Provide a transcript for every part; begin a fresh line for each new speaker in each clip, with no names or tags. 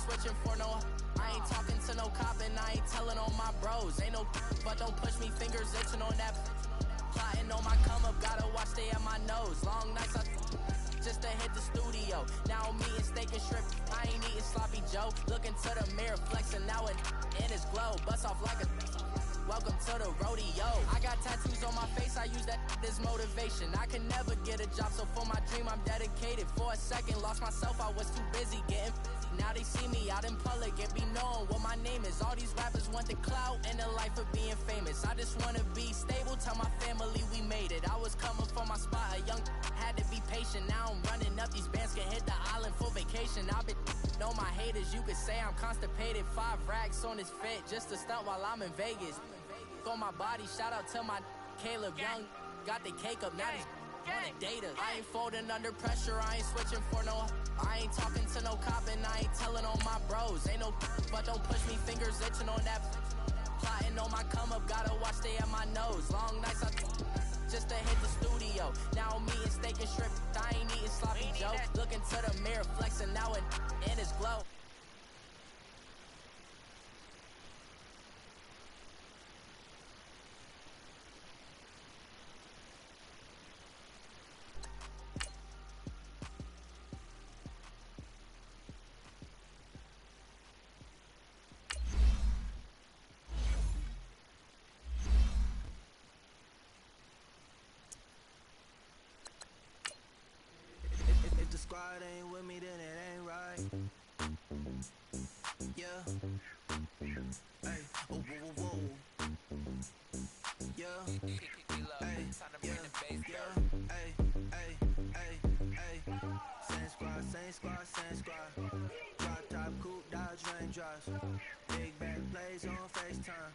switching for no. I ain't talking to no cop and I ain't telling on my bros. Ain't no, but don't push me, fingers itching on that. Plotting on my come up, gotta watch stay at my nose. Long nights I just to hit the studio. Now I'm eating steak and shrimp, I ain't eating sloppy Joe. Looking to the mirror, flexing now it in his glow. Bust off like a welcome to the rodeo. I got tattoos on my face, I use that as motivation. I can never get a job, so for my dream I'm dedicated. For a second, lost myself, I was too busy getting. Now they see me out in public and be knowing what my name is. All these rappers want the clout and the life of being famous. I just wanna be stable, tell my family we made it. I was coming for my spot, a young had to be patient. Now I'm running up, these bands can hit the island for vacation. I've been know my haters, you could say I'm constipated. 5 racks on his fit, just to stunt while I'm in Vegas. On my body, shout out to my Caleb Young. Got the cake up, now he's on the data. I ain't folding under pressure, I ain't switching for no. I ain't talking to no cop and I ain't telling on my bros. Ain't no, but don't push me, fingers itching on that. Plotting on my come up, gotta watch stay at my nose. Long nights I just to hit the studio. Now I'm eating steak and shrimp, I ain't eating sloppy Joe. Looking to the mirror, flexing now it in his glow.
Squad ain't with me, then it ain't right. Yeah. Hey. Oh, whoa, whoa, whoa. Yeah. Hey. Yeah. Yeah. Hey. Hey. Hey. Hey. Same squad, same squad, same squad. Drop top, coupe, Dodge raindrops. Big bag plays on FaceTime.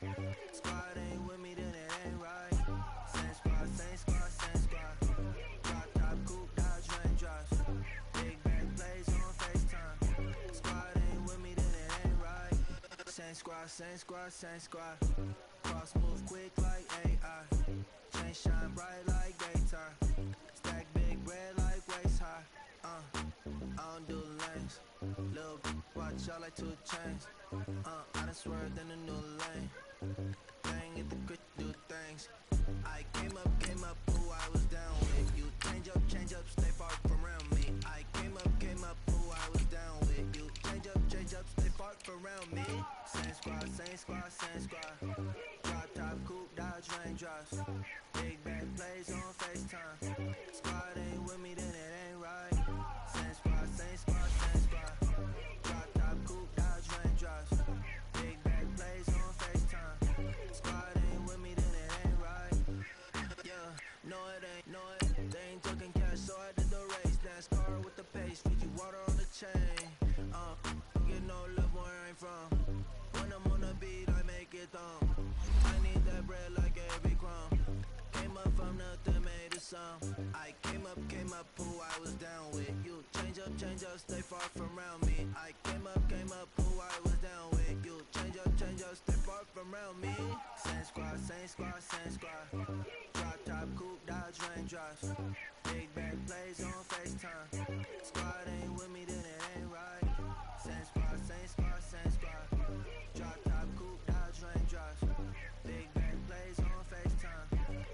Squad ain't with me, then it ain't right. Same squad, same squad, same squad. Drop top, coupe, Dodge raindrops. Big bag plays on FaceTime. Squad ain't with me, then it ain't right. Same squad, same squad, same squad. Cross move quick like AI. Chain shine bright like daytime. Stack big bread like waist high. I don't do lanes. Lil' watch y'all like 2 chains. I done swerved in a new lane. Bang at the grit, do things. I came up, who I was down with. You change up, stay far from around me. I came up, who I was down with. You change up, stay far from around me. Same squad, same squad, same squad. Drop top, coupe, Dodge raindrops. Big bag plays on FaceTime. Squad ain't with me, then it ain't right. Same squad, same squad, same squad. Drop top, coupe, Dodge raindrops. Big bag plays on FaceTime. Squad ain't with me, then it ain't right. Yeah, no it ain't, no it. They ain't talking cash, so I did the race. NASCAR with the pace, Fiji water on the chain. Get no love where I'm from. When I'm on the beat, I make it thump. I need that bread like every crumb. Came up from nothing, made it some. I came up, who I was down with. You change up, stay far from around me. I came up, who I was down with. You change up, stay far from around me. Same squad, same squad, same squad. Drop top, coupe, Dodge raindrops. Big bag plays on FaceTime. Squad ain't with me, then it ain't right. Same squad, same squad, same squad. Drop top, coupe, Dodge raindrops. Big bag plays on FaceTime.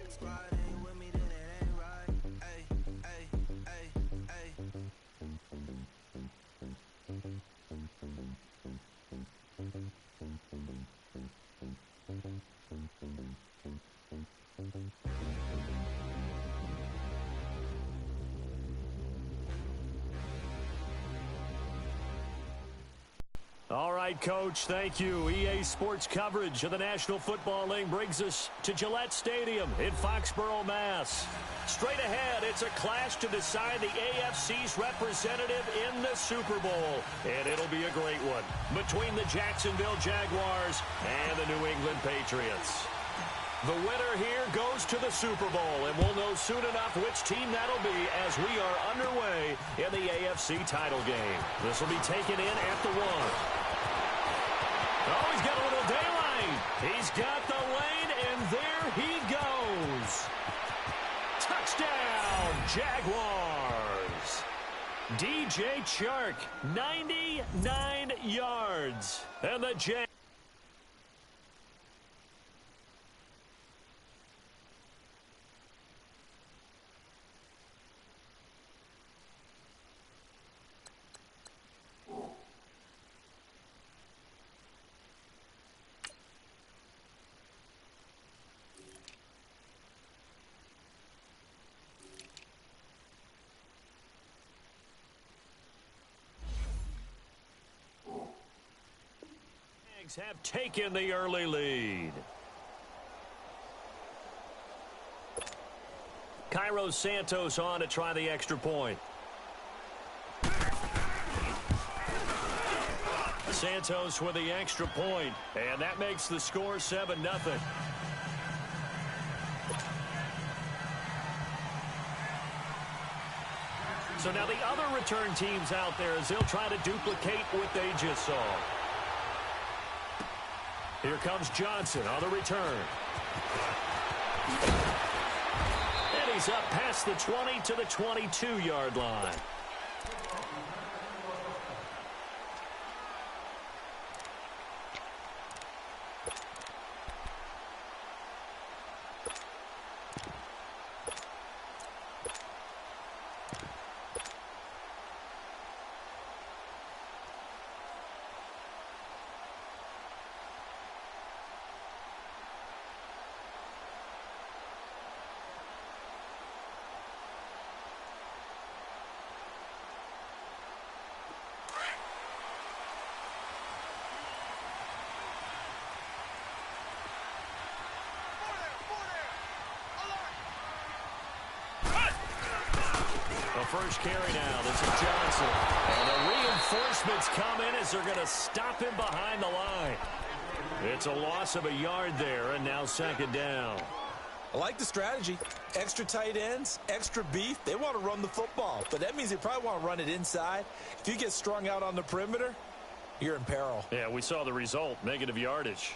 Squad ain't with me, then it ain't right. Ay, ay, ay, ay.
All right, Coach, thank you. EA Sports coverage of the National Football League brings us to Gillette Stadium in Foxborough, Mass. Straight ahead, it's a clash to decide the AFC's representative in the Super Bowl. And it'll be a great one between the Jacksonville Jaguars and the New England Patriots. The winner here goes to the Super Bowl, and we'll know soon enough which team that'll be as we are underway in the AFC title game. This will be taken in at the 1. Oh, he's got a little daylight. He's got the lane, and there he goes. Touchdown, Jaguars. DJ Chark, 99 yards. And the Jags have taken the early lead. Cairo Santos on to try the extra point. Santos with the extra point, and that makes the score 7-0. So now the other return teams out there as they'll try to duplicate what they just saw. Here comes Johnson on the return. And he's up past the 20 to the 22-yard line. First carry now. This is Johnson. And the reinforcements come in as they're going to stop him behind the line. It's a loss of a yard there, and now second down.
I like the strategy. Extra tight ends, extra beef. They want to run the football, but that means they probably want to run it inside. If you get strung out on the perimeter, you're in peril.
Yeah, we saw the result, negative yardage.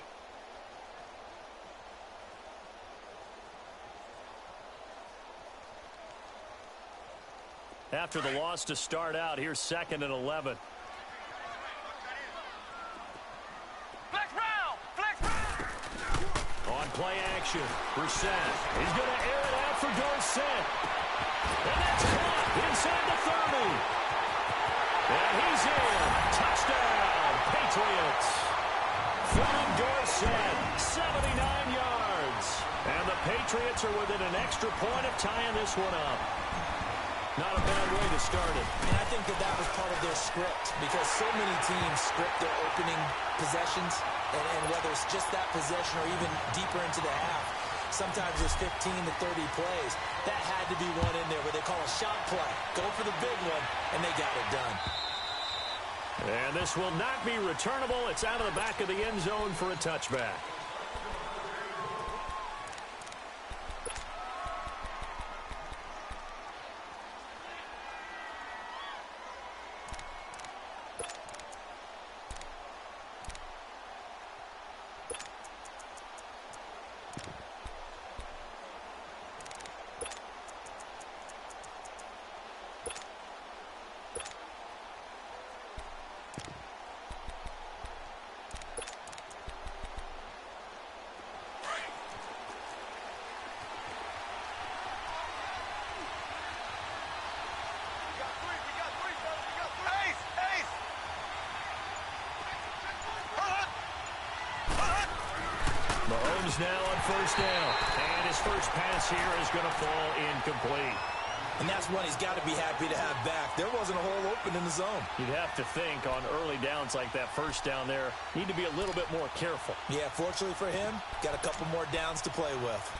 After the loss to start out, here's 2nd and 11. On play action, Brissett. He's going to air it out for Dorsett. And that's caught inside the 30. And he's in. Touchdown, Patriots. From Dorsett, 79 yards. And the Patriots are within an extra point of tying this one up. Not a bad way to start it.
And I think that was part of their script because so many teams script their opening possessions, and whether it's just that possession or even deeper into the half, sometimes there's 15 to 30 plays. That had to be one in there where they call a shot play. Go for the big one, and they got it done.
And this will not be returnable. It's out of the back of the end zone for a touchback. Mahomes now on first down. And his first pass here is going to fall incomplete.
And that's one he's got to be happy to have back. There wasn't a hole open in the zone.
You'd have to think on early downs like that first down there, need to be a little bit more careful.
Yeah, fortunately for him, got a couple more downs to play with.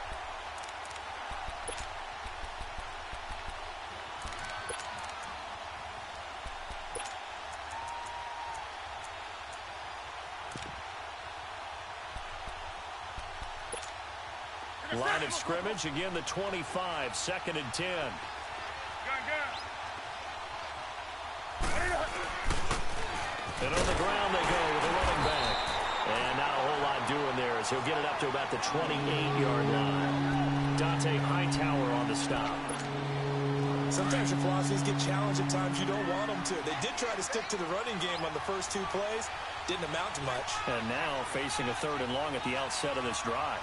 Line of scrimmage, again the 25, 2nd and 10. And on the ground they go with a running back. And not a whole lot doing there as he'll get it up to about the 28-yard line. Dante Hightower on the stop.
Sometimes your philosophies get challenged at times you don't want them to. They did try to stick to the running game on the first 2 plays. Didn't amount to much.
And now facing a 3rd and long at the outset of this drive.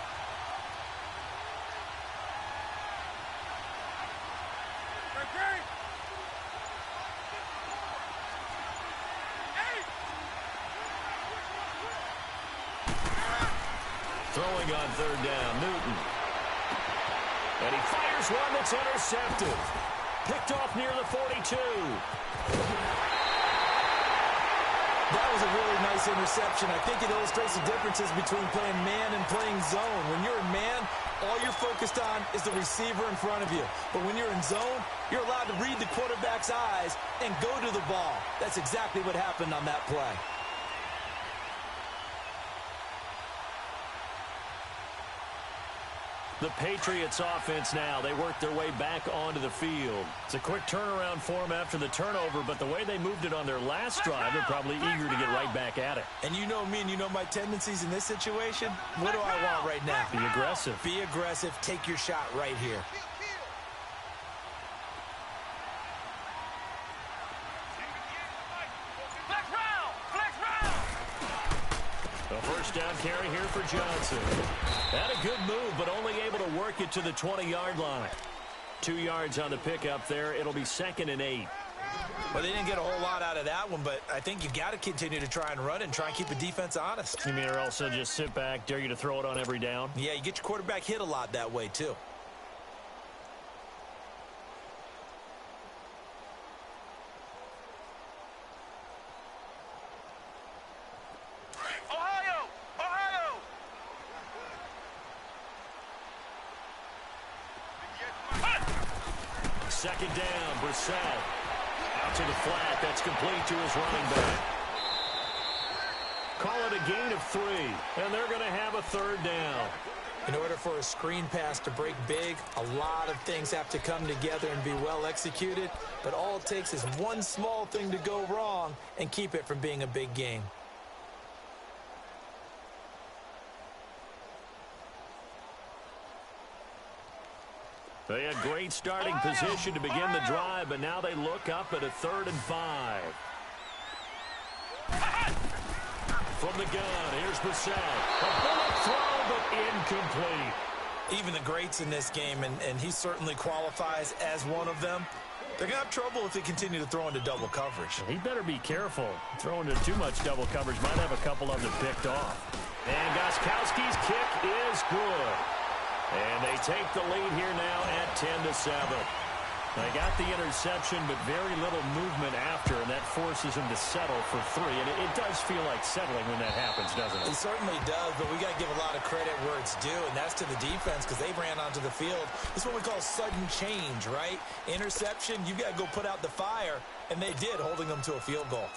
Throwing on 3rd down, Newton. And he fires one that's intercepted. Picked off near the 42.
That was a really nice interception. I think it illustrates the differences between playing man and playing zone. When you're in man, all you're focused on is the receiver in front of you. But when you're in zone, you're allowed to read the quarterback's eyes and go to the ball. That's exactly what happened on that play.
The Patriots offense now. They work their way back onto the field. It's a quick turnaround for them after the turnover, but the way they moved it on their last drive, they're probably eager to get right back at it.
And you know me and you know my tendencies in this situation. What do I want right now?
Be aggressive.
Be aggressive. Take your shot right here.
A first down carry here for Johnson. Had a good move, but only able to work it to the 20-yard line. 2 yards on the pickup there. It'll be 2nd and 8.
Well, they didn't get a whole lot out of that one, but I think you got to continue to try and run and try and keep the defense honest.
You mean or also just sit back, dare you to throw it on every down?
Yeah, you get your quarterback hit a lot that way, too.
Second down, Brissett. Out to the flat. That's complete to his running back. Call it a gain of 3, and they're going to have a 3rd down.
In order for a screen pass to break big, a lot of things have to come together and be well executed, but all it takes is one small thing to go wrong and keep it from being a big game.
They had great starting position to begin the drive, but now they look up at a 3rd and 5. From the gun, here's Brissett. A bullet throw, but incomplete.
Even the greats in this game, and he certainly qualifies as one of them, they're going to have trouble if they continue to throw into double coverage.
He better be careful. Throwing into too much double coverage might have a couple of them picked off. And Gostkowski's kick is good. And they take the lead here now at 10-7. They got the interception, but very little movement after, and that forces them to settle for 3. And it does feel like settling when that happens, doesn't it?
It certainly does, but we got to give a lot of credit where it's due, and that's to the defense because they ran onto the field. This is what we call sudden change, right? Interception, you got to go put out the fire, and they did, holding them to a field goal.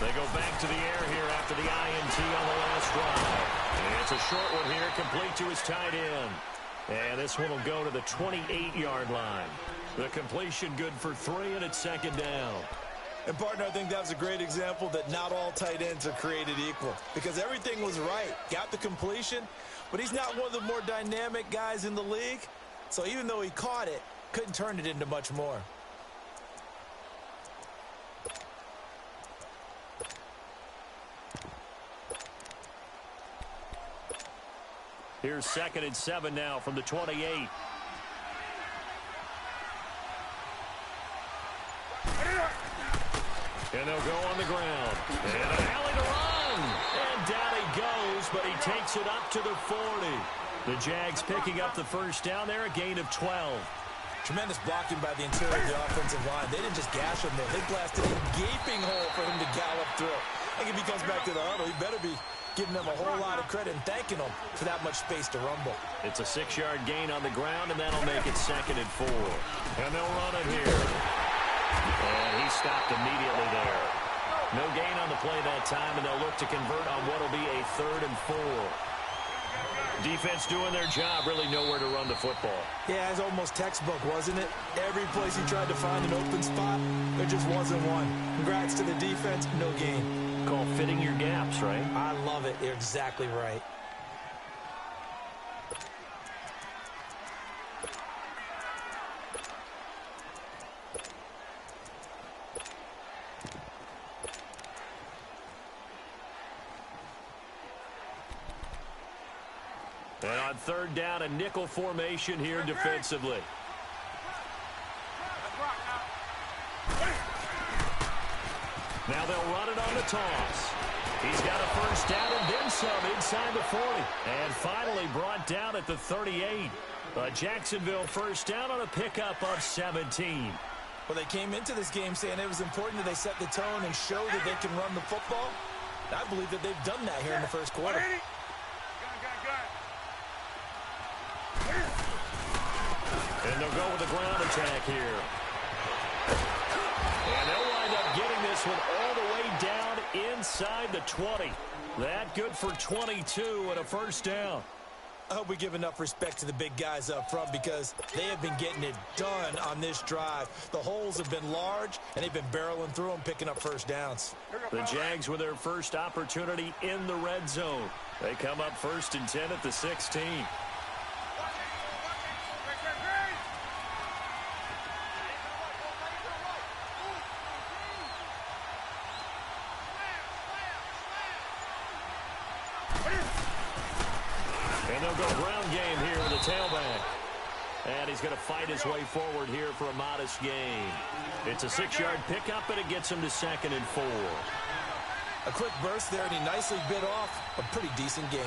They go back to the air here after the INT on the last drive. And it's a short one here, complete to his tight end. And this one will go to the 28-yard line. The completion good for 3, and it's 2nd down.
And, partner, I think that was a great example that not all tight ends are created equal because everything was right. Got the completion, but he's not one of the more dynamic guys in the league. So even though he caught it, couldn't turn it into much more.
Here's 2nd and 7 now from the 28. And they'll go on the ground. And an alley to run. And down he goes, but he takes it up to the 40. The Jags picking up the first down there, a gain of 12.
Tremendous blocking by the interior of the offensive line. They didn't just gash him there. They blasted a gaping hole for him to gallop through. I think if he comes back to the huddle, he better be giving them a whole lot of credit and thanking them for that much space to rumble.
It's a 6-yard gain on the ground, and that'll make it 2nd and 4. And they'll run it here. And he stopped immediately there. No gain on the play that time, and they'll look to convert on what will be a 3rd and 4. Defense doing their job, really nowhere to run the football.
Yeah, it's almost textbook, wasn't it? Every place he tried to find an open spot, there just wasn't one. Congrats to the defense, no gain.
Call fitting your gaps, right?
I love it. You're exactly right.
And on 3rd down, a nickel formation here defensively. Now they'll run it on the toss. He's got a 1st down and then some inside the 40. And finally brought down at the 38. A Jacksonville 1st down on a pickup of 17.
Well, they came into this game saying it was important that they set the tone and show that they can run the football. I believe that they've done that here in the 1st quarter.
And they'll go with the ground attack here. And they'll wind up getting this one all the way down inside the 20. That good for 22 and a 1st down.
I hope we give enough respect to the big guys up front because they have been getting it done on this drive. The holes have been large, and they've been barreling through them, picking up 1st downs.
The Jags with their first opportunity in the red zone. They come up 1st and 10 at the 16. And they'll go ground game here with the tailback. And he's going to fight his way forward here for a modest gain. It's a 6-yard pickup, and it gets him to 2nd and 4.
A quick burst there, and he nicely bit off a pretty decent gain.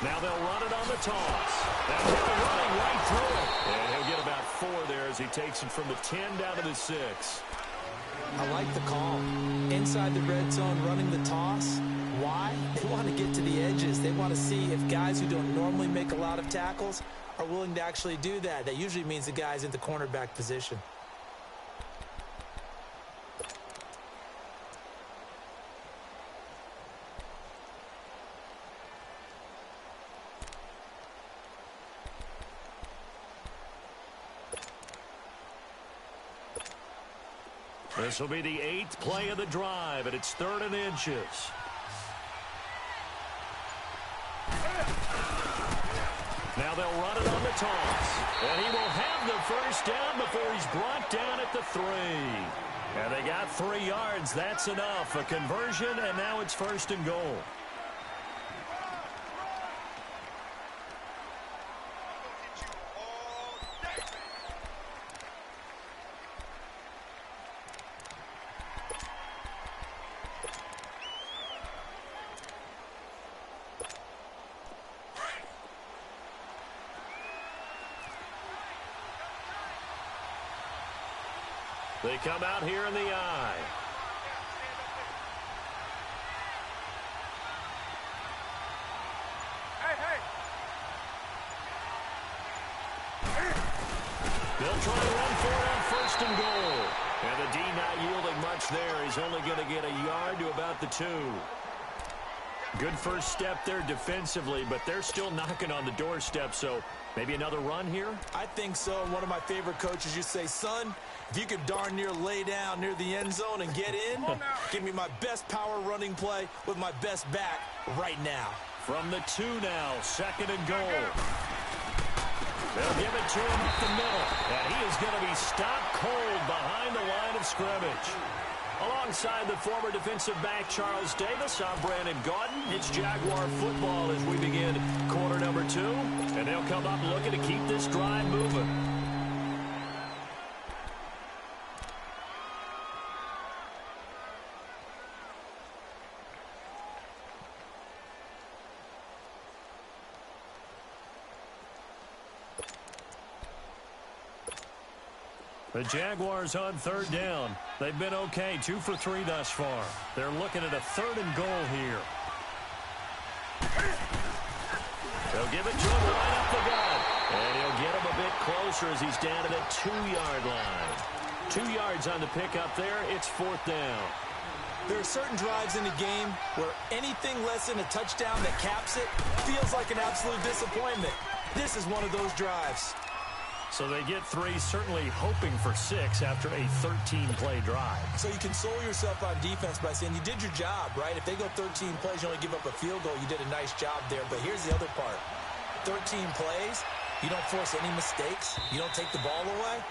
Now they'll run it on the toss. That's him running right through it. And he'll get about 4 there as he takes it from the 10 down to the 6.
I like the call. Inside the red zone, running the toss. Why? They want to get to the edges. They want to see if guys who don't normally make a lot of tackles are willing to actually do that. That usually means the guy's in the cornerback position.
This will be the 8th play of the drive, and it's 3rd and inches. Now they'll run it on the toss. And he will have the 1st down before he's brought down at the 3. And they got 3 yards. That's enough. A conversion, and now it's 1st and goal. They come out here in the eye. They'll try to run for it on 1st and goal. And the D not yielding much there. He's only going to get a yard to about the 2. Good first step there defensively, but they're still knocking on the doorstep, so maybe another run here?
I think so. And one of my favorite coaches used to say, son, if you could darn near lay down near the end zone and get in, give me my best power running play with my best back right now.
From the 2 now, 2nd and goal. They'll give it to him up the middle, and he is going to be stopped cold behind the line of scrimmage. Alongside the former defensive back Charles Davis, I'm Brandon Gaudin. It's Jaguar football as we begin quarter number 2, and they'll come up looking to keep this drive moving. The Jaguars on third down. They've been okay, 2 for 3 thus far. They're looking at a 3rd and goal here. They'll give it to him right up the gut. And he'll get him a bit closer as he's down at the 2-yard line. 2 yards on the pickup there. It's 4th down.
There are certain drives in the game where anything less than a touchdown that caps it feels like an absolute disappointment. This is one of those drives.
So they get 3, certainly hoping for 6 after a 13-play drive.
So you console yourself on defense by saying you did your job, right? If they go 13 plays, you only give up a field goal, you did a nice job there. But here's the other part. 13 plays, you don't force any mistakes, you don't take the ball away.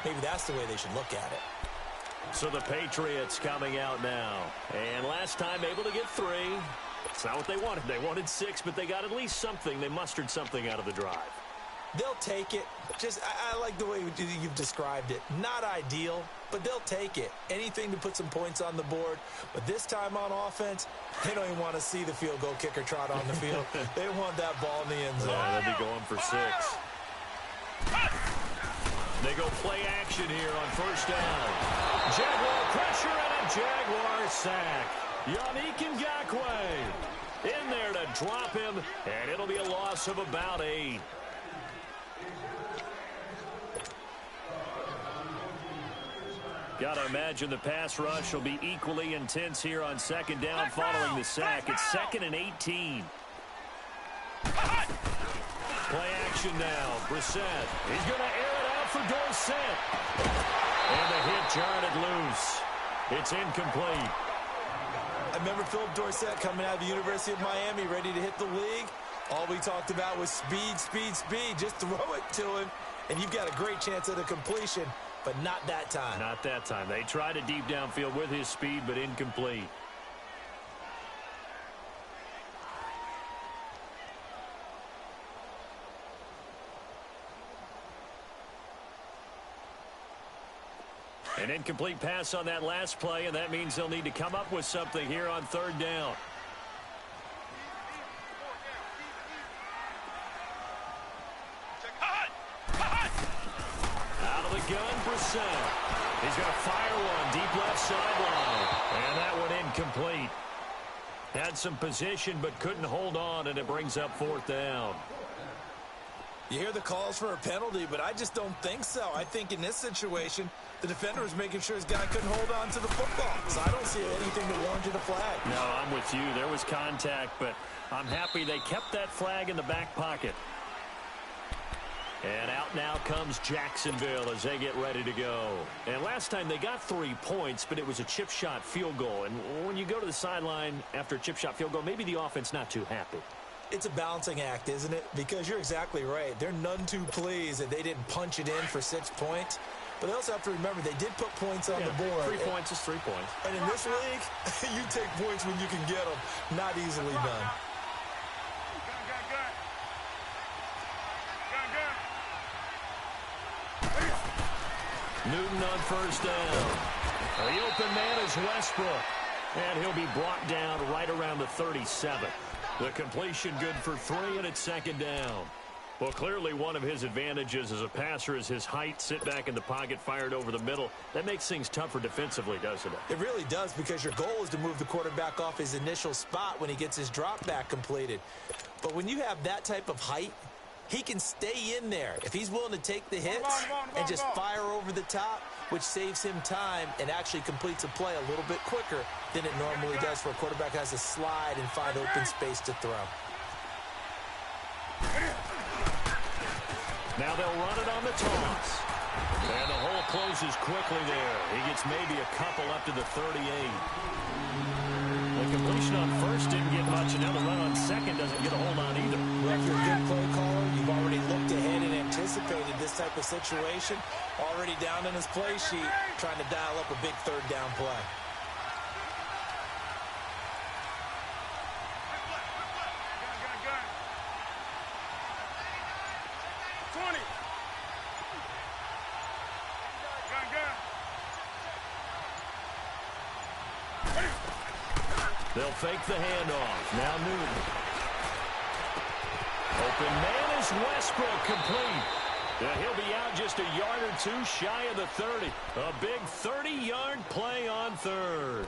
Maybe that's the way they should look at it.
So the Patriots coming out now. And last time able to get 3. It's not what they wanted. They wanted 6, but they got at least something. They mustered something out of the drive.
They'll take it. I like the way you've described it. Not ideal, but they'll take it. Anything to put some points on the board. But this time on offense, they don't even want to see the field goal kicker trot on the field. They want that ball in the end zone.
Yeah, they'll be going for 6. They go play action here on 1st down. Jaguar pressure and a Jaguar sack. Yannick Ngakoue in there to drop him, and it'll be a loss of about 8. Got to imagine the pass rush will be equally intense here on 2nd down following the sack. It's 2nd and 18. Play action now. Brissett. He's going to air it out for Dorsett. And the hit jarred loose. It's incomplete.
I remember Philip Dorsett coming out of the University of Miami ready to hit the league. All we talked about was speed, speed, speed. Just throw it to him, and you've got a great chance at a completion. But not that time.
Not that time. They tried a deep downfield with his speed, but incomplete. An incomplete pass on that last play, and that means they'll need to come up with something here on 3rd down. Gun, Brissett. He's going to fire one deep left sideline. And that one incomplete. Had some position but couldn't hold on, and it brings up 4th down.
You hear the calls for a penalty, but I just don't think so. I think in this situation, the defender was making sure his guy couldn't hold on to the football. So I don't see anything that warranted a flag.
No, I'm with you. There was contact, but I'm happy they kept that flag in the back pocket. And out now comes Jacksonville as they get ready to go. And last time they got 3 points, but it was a chip shot field goal. And when you go to the sideline after a chip shot field goal, maybe the offense not too happy.
It's a balancing act, isn't it? Because you're exactly right. They're none too pleased that they didn't punch it in for 6 points. But they also have to remember they did put points on the board.
3 points is 3 points.
And in this league, you take points when you can get them. Not easily done.
Newton on 1st down. The open man is Westbrook. And he'll be brought down right around the 37. The completion good for 3, and it's 2nd down. Well, clearly one of his advantages as a passer is his height. Sit back in the pocket, fired over the middle. That makes things tougher defensively, doesn't it?
It really does, because your goal is to move the quarterback off his initial spot when he gets his drop back completed. But when you have that type of height, he can stay in there if he's willing to take the hits and just fire over the top, which saves him time and actually completes a play a little bit quicker than it normally does for a quarterback who has to slide and find open space to throw.
Now they'll run it on the toss. And the hole closes quickly there. He gets maybe a couple up to the 38. The completion on 1st didn't get much, and now the run on 2nd doesn't get a hold on either.
Well, if you're a good play caller, you've already looked ahead and anticipated this type of situation. Already down in his play sheet, trying to dial up a big 3rd down play.
They'll fake the handoff. Now Newton. Open man is Westbrook, complete. Yeah, he'll be out just a yard or two shy of the 30. A big 30-yard play on third.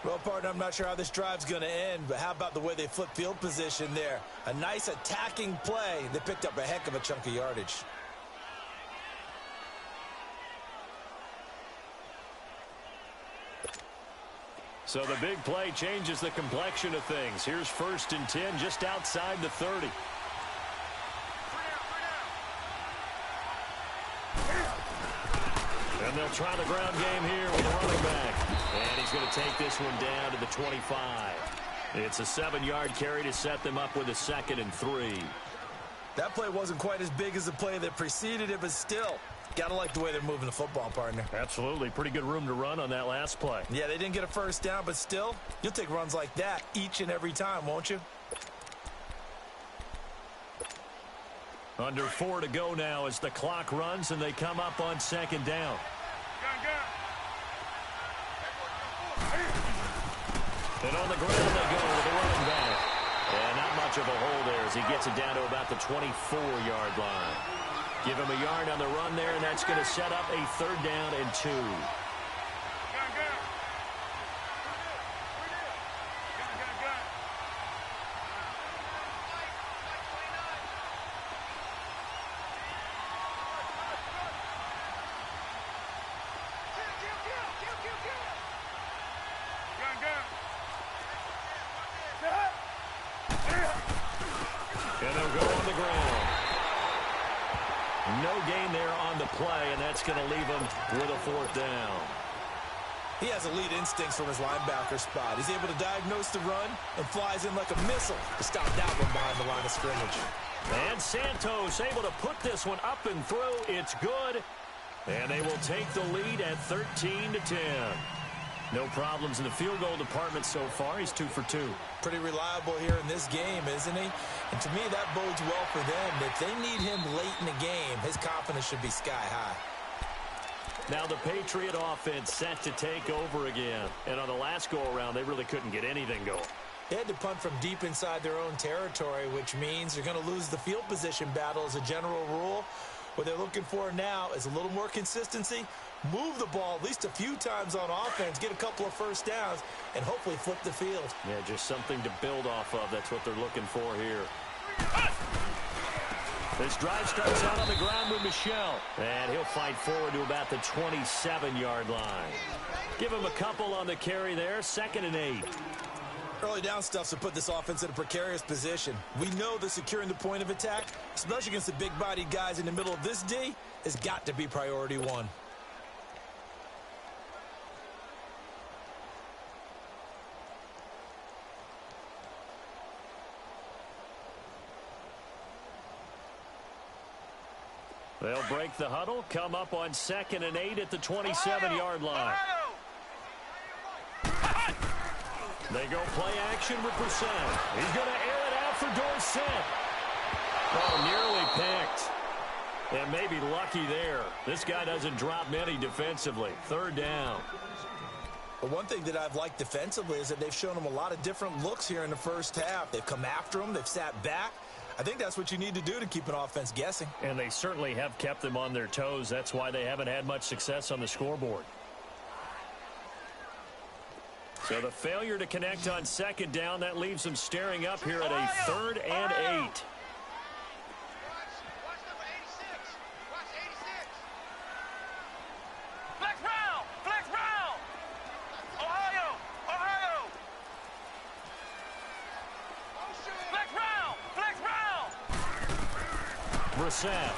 Well, partner, I'm not sure how this drive's going to end, but how about the way they flip field position there? A nice attacking play. They picked up a heck of a chunk of yardage.
So the big play changes the complexion of things. Here's 1st and 10 just outside the 30. And they'll try the ground game here with a running back. And he's going to take this one down to the 25. It's a 7-yard carry to set them up with a 2nd and 3.
That play wasn't quite as big as the play that preceded it, but still, got to like the way they're moving the football, partner.
Absolutely. Pretty good room to run on that last play.
Yeah, they didn't get a first down, but still, you'll take runs like that each and every time, won't you?
Under 4 to go now as the clock runs and they come up on 2nd down. And on the ground they go with a running back. And not much of a hole there as he gets it down to about the 24-yard line. Give him a yard on the run there, and that's going to set up a 3rd down and 2. And they'll go on the ground. No gain there on the play, and that's going to leave him with a 4th down.
He has elite instincts from his linebacker spot. He's able to diagnose the run and flies in like a missile to stop that one behind the line of scrimmage.
And Santos able to put this one up and through. It's good. And they will take the lead at 13-10. No problems in the field goal department so far. He's 2 for 2.
Pretty reliable here in this game, isn't he? And to me, that bodes well for them. If they need him late in the game, his confidence should be sky high.
Now the Patriot offense set to take over again. And on the last go-around, they really couldn't get anything going.
They had to punt from deep inside their own territory, which means they're going to lose the field position battle as a general rule. What they're looking for now is a little more consistency, move the ball at least a few times on offense, get a couple of first downs, and hopefully flip the field.
Yeah, just something to build off of. That's what they're looking for here. This drive starts out on the ground with Michel, and he'll fight forward to about the 27-yard line. Give him a couple on the carry there, 2nd and 8.
Early down stuffs to put this offense in a precarious position. We know that securing the point of attack, especially against the big-bodied guys in the middle of this D, has got to be priority 1.
They'll break the huddle, come up on 2nd and 8 at the 27-yard line. They go play action with Brissett. He's going to air it out for Dorsett. Oh, nearly picked. And maybe lucky there. This guy doesn't drop many defensively. 3rd down.
But one thing that I've liked defensively is that they've shown him a lot of different looks here in the first half. They've come after him. They've sat back. I think that's what you need to do to keep an offense guessing.
And they certainly have kept them on their toes. That's why they haven't had much success on the scoreboard. So the failure to connect on 2nd down, that leaves them staring up here at a 3rd and 8. Brissett.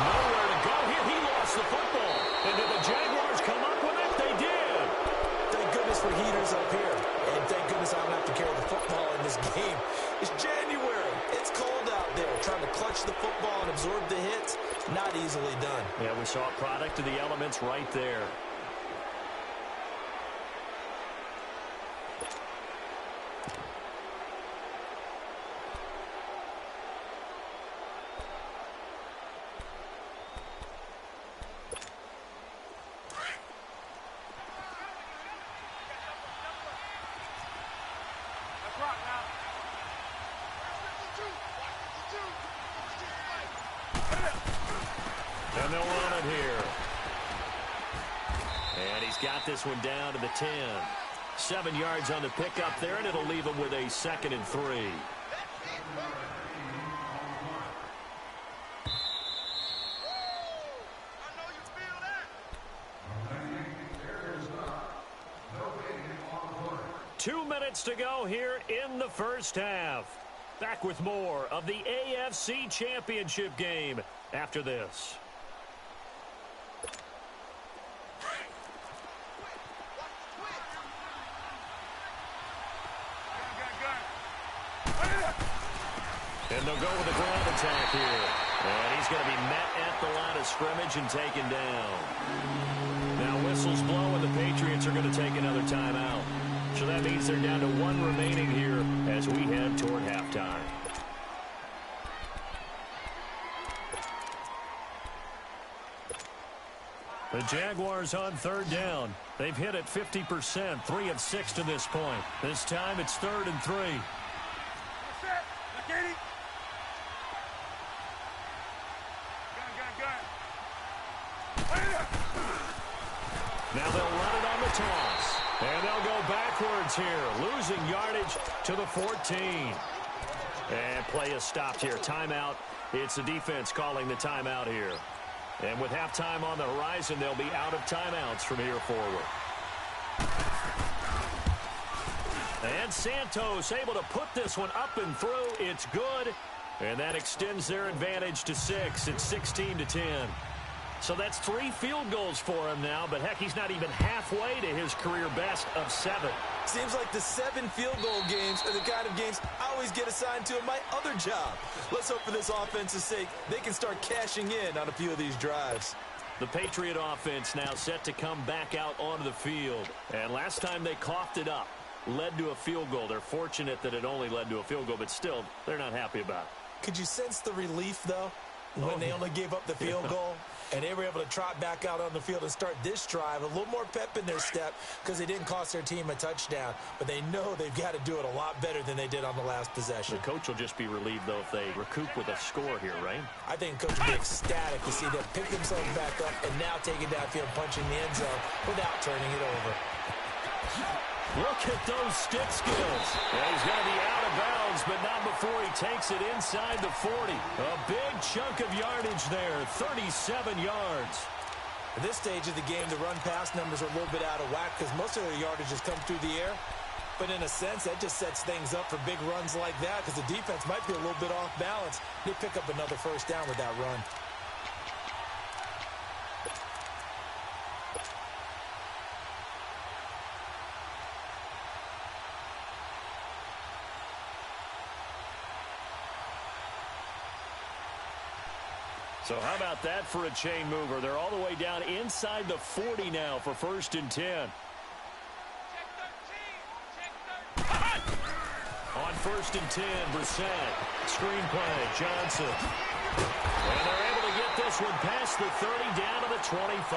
Nowhere to go here. He lost the football. And did the Jaguars come up with it? They did.
Thank goodness for heaters up here. And thank goodness I don't have to carry the football in this game. It's January. It's cold out there. Trying to clutch the football and absorb the hits, not easily done.
Yeah, we saw a product of the elements right there. And they'll run it here. And he's got this one down to the 10. 7 yards on the pickup there, and it'll leave him with a 2nd and 3. Two minutes to go here in the first half. Back with more of the AFC Championship game after this. And they'll go with a ground attack here. And he's going to be met at the line of scrimmage and taken down. Now whistles blow and the Patriots are going to take another timeout. So that means they're down to 1 remaining here as we head toward halftime. The Jaguars on 3rd down. They've hit it 50%, 3 of 6 to this point. This time it's 3rd and 3. Now they'll run it on the toss. And they'll go backwards here, losing yardage to the 14. And play is stopped here. Timeout. It's the defense calling the timeout here. And with halftime on the horizon, they'll be out of timeouts from here forward. And Santos able to put this one up and through. It's good. And that extends their advantage to 6. It's 16-10. So that's 3 field goals for him now, but heck, he's not even halfway to his career best of 7.
Seems like the 7 field goal games are the kind of games I always get assigned to in my other job. Let's hope for this offense's sake they can start cashing in on a few of these drives.
The Patriot offense now set to come back out onto the field. And last time they coughed it up, led to a field goal. They're fortunate that it only led to a field goal, but still, they're not happy about it.
Could you sense the relief, though, when they only gave up the field goal? And they were able to trot back out on the field and start this drive. A little more pep in their step because they didn't cost their team a touchdown. But they know they've got to do it a lot better than they did on the last possession.
The coach will just be relieved, though, if they recoup with a score here, right?
I think the coach will be ecstatic to see them pick themselves back up and now take it downfield, punching the end zone without turning it over.
Look at those stick skills. And he's going to be out of bounds, but not before he takes it inside the 40. A big chunk of yardage there, 37 yards.
At this stage of the game, the run-pass numbers are a little bit out of whack because most of their yardage has come through the air. But in a sense, that just sets things up for big runs like that because the defense might be a little bit off balance. They pick up another first down with that run.
So how about that for a chain mover? They're all the way down inside the 40 now for 1st and 10. On 1st and 10, Brissett. Screen play, Johnson. And they're able to get this one past the 30 down to the 25.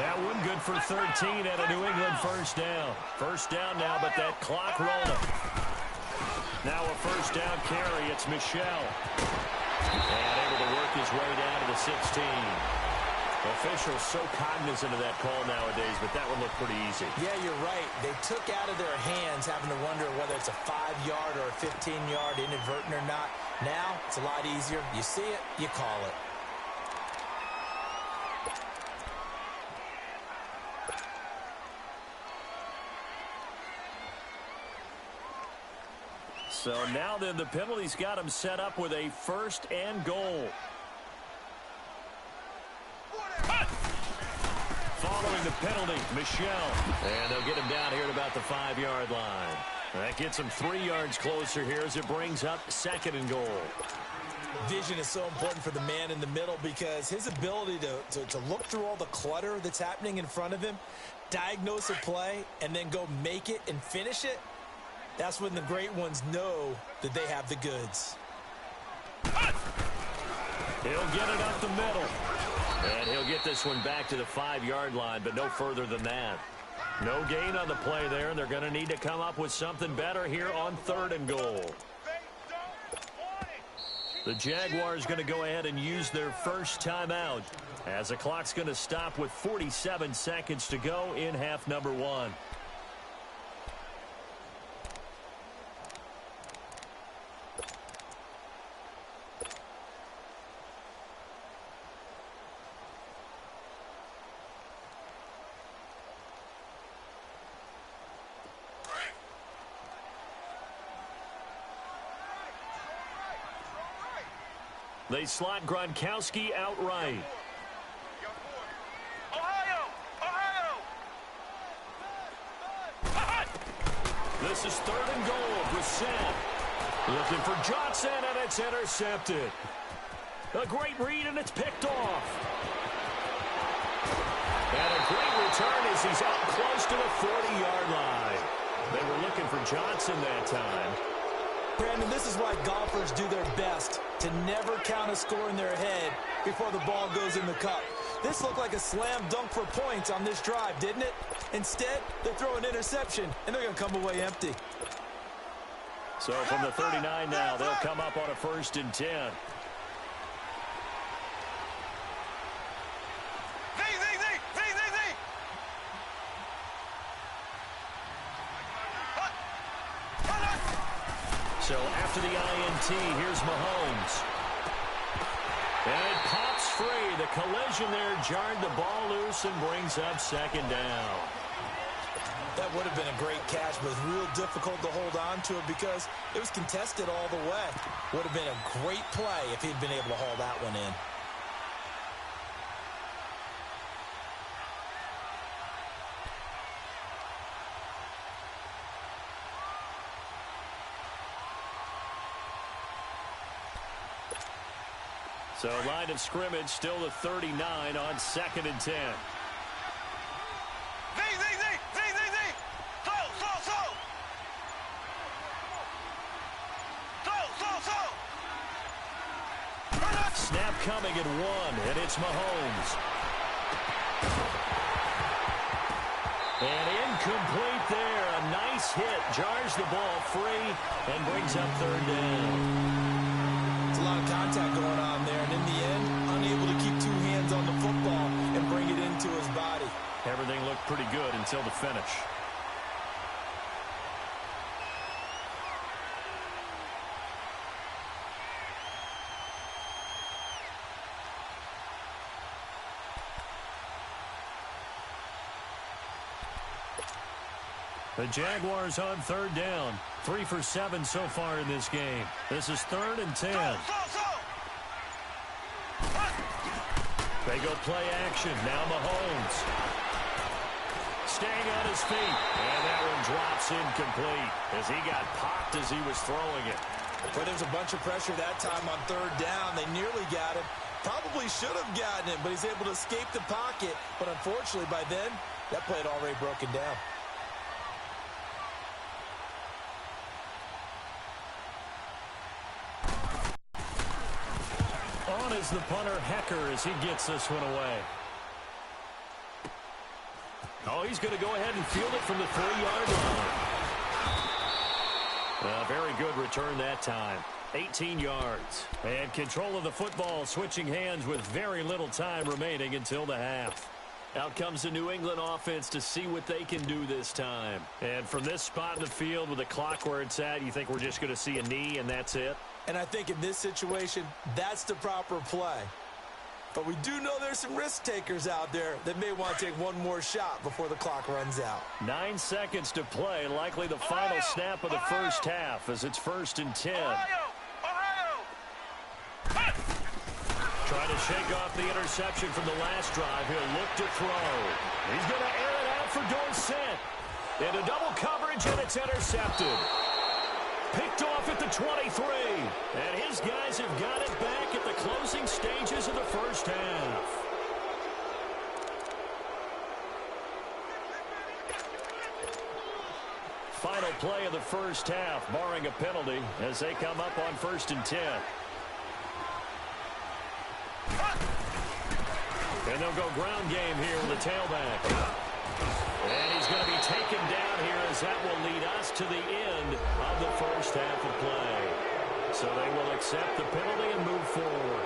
That one good for 13 at a New England first down. First down now, but that clock rolling. Now a first down carry. It's Michel. And able to work his way down to the 16. Officials so cognizant of that call nowadays, but that one looked pretty easy.
Yeah, you're right. They took out of their hands having to wonder whether it's a 5-yard or a 15-yard inadvertent or not. Now, it's a lot easier. You see it, you call it.
So now then the penalty's got him set up with a 1st and goal. Following the penalty, Michel. And they'll get him down here at about the 5-yard line. That gets him 3 yards closer here as it brings up 2nd and goal.
Vision is so important for the man in the middle because his ability to look through all the clutter that's happening in front of him, diagnose a play, and then go make it and finish it, that's when the great ones know that they have the goods.
He'll get it up the middle. And he'll get this one back to the 5-yard line, but no further than that. No gain on the play there, and they're going to need to come up with something better here on 3rd and goal. The Jaguars going to go ahead and use their first timeout as the clock's going to stop with 47 seconds to go in half number one. They slot Gronkowski outright. This is 3rd and goal. Brissett looking for Johnson, and it's intercepted. A great read, and it's picked off. And a great return as he's up close to the 40-yard line. They were looking for Johnson that time.
Brandon, this is why golfers do their best to never count a score in their head before the ball goes in the cup. This looked like a slam dunk for points on this drive, didn't it? Instead, they throw an interception, and they're going to come away empty.
So from the 39 now, they'll come up on a 1st and 10. So after the INT, here's Mahomes. And it pops free. The collision there jarred the ball loose and brings up 2nd down.
That would have been a great catch, but it was real difficult to hold on to it because it was contested all the way. Would have been a great play if he'd been able to haul that one in.
So line of scrimmage still the 39 on 2nd and 10. Snap coming at 1, and it's Mahomes. And incomplete there. A nice hit. Jars the ball free and brings up 3rd down.
It's a lot of contact going on there, and in the end, unable to keep 2 hands on the football and bring it into his body.
Everything looked pretty good until the finish. The Jaguars on 3rd down. 3 for 7 so far in this game. This is 3rd and 10. They go play action. Now Mahomes. Staying on his feet. And that one drops incomplete as he got popped as he was throwing it.
But there's a bunch of pressure that time on 3rd down. They nearly got him. Probably should have gotten him, but he's able to escape the pocket. But unfortunately, by then, that play had already broken down.
On is the punter, Hecker, as he gets this one away. Oh, he's going to go ahead and field it from the 3-yard line. A very good return that time. 18 yards. And control of the football, switching hands with very little time remaining until the half. Out comes the New England offense to see what they can do this time. And from this spot in the field with the clock where it's at, you think we're just going to see a knee and that's it?
And I think in this situation, that's the proper play. But we do know there's some risk takers out there that may want to take one more shot before the clock runs out.
9 seconds to play, likely the final snap of the first half as it's 1st and 10. Trying to shake off the interception from the last drive. He'll look to throw. He's going to air it out for Dorsett. Into double coverage, and it's intercepted. Picked off at the 23. And his guys have got it back at the closing stages of the first half. Final play of the first half, barring a penalty, as they come up on 1st and 10. And they'll go ground game here with the tailback. And he's going to be taken down here as that will lead us to the end of the first half of play. So they will accept the penalty and move forward.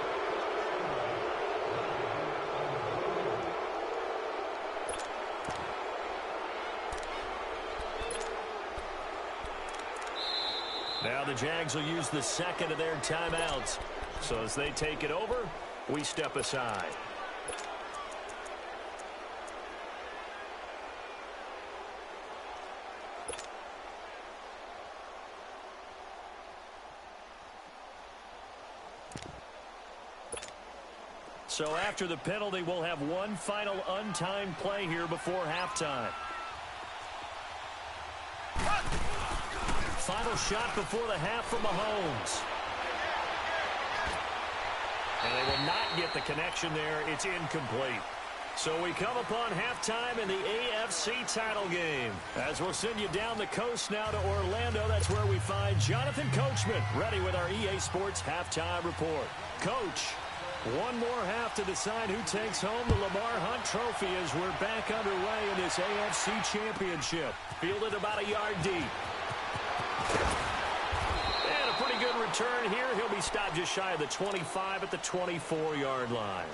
Now the Jags will use the second of their timeouts. So as they take it over, we step aside. So after the penalty, we'll have one final untimed play here before halftime. Final shot before the half from Mahomes. And they will not get the connection there. It's incomplete. So we come upon halftime in the AFC title game. As we'll send you down the coast now to Orlando, that's where we find Jonathan Coachman ready with our EA Sports halftime report. Coach, one more half to decide who takes home the Lamar Hunt Trophy as we're back underway in this AFC Championship. Fielded about a yard deep. And a pretty good return here. He'll be stopped just shy of the 25 at the 24-yard line.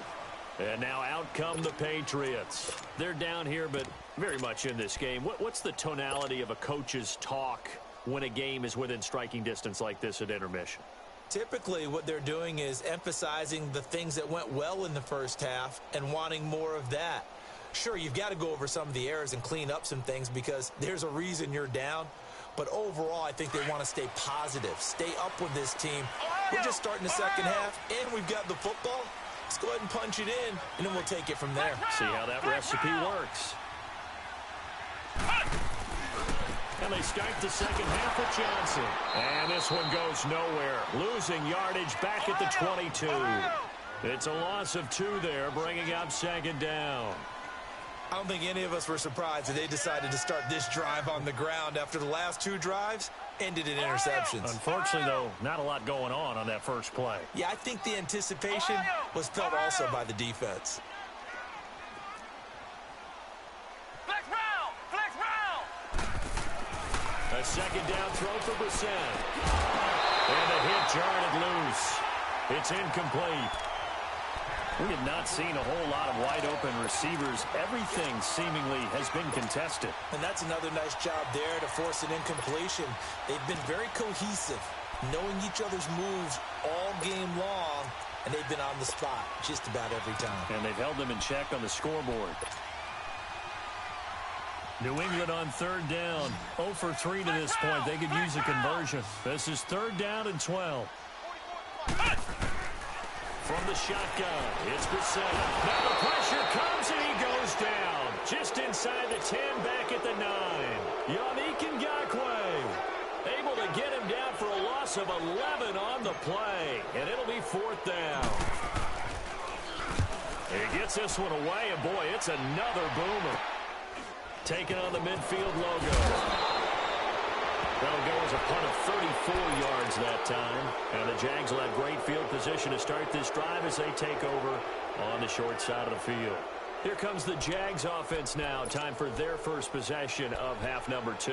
And now out come the Patriots. They're down here, but very much in this game. What's the tonality of a coach's talk when a game is within striking distance like this at intermission?
Typically, what they're doing is emphasizing the things that went well in the first half and wanting more of that. Sure, you've got to go over some of the errors and clean up some things because there's a reason you're down. But overall, I think they want to stay positive, stay up with this team. We're just starting the second half, and we've got the football. Let's go ahead and punch it in, and then we'll take it from there.
See how that recipe works. And they start the second half with Johnson. And this one goes nowhere. Losing yardage back at the 22. It's a loss of 2 there, bringing up second down.
I don't think any of us were surprised that they decided to start this drive on the ground after the last 2 drives ended in interceptions.
Unfortunately, though, not a lot going on that first play.
Yeah, I think the anticipation was felt also by the defense.
A second down throw for Brissett. And the hit jarred it loose. It's incomplete. We have not seen a whole lot of wide-open receivers. Everything seemingly has been contested.
And that's another nice job there to force an incompletion. They've been very cohesive, knowing each other's moves all game long, and they've been on the spot just about every time.
And they've held them in check on the scoreboard. New England on third down. 0 for 3 to this point. They could use a conversion. This is 3rd down and 12. From the shotgun, it's Brissett. Now the pressure comes and he goes down. Just inside the 10, back at the 9. Yannick Ngakoue able to get him down for a loss of 11 on the play. And it'll be 4th down. He gets this one away, and boy, it's another boomer. Taking on the midfield logo. That'll go as a punt of 34 yards that time. And the Jags will have great field position to start this drive as they take over on the short side of the field. Here comes the Jags offense now. Time for their first possession of half number 2.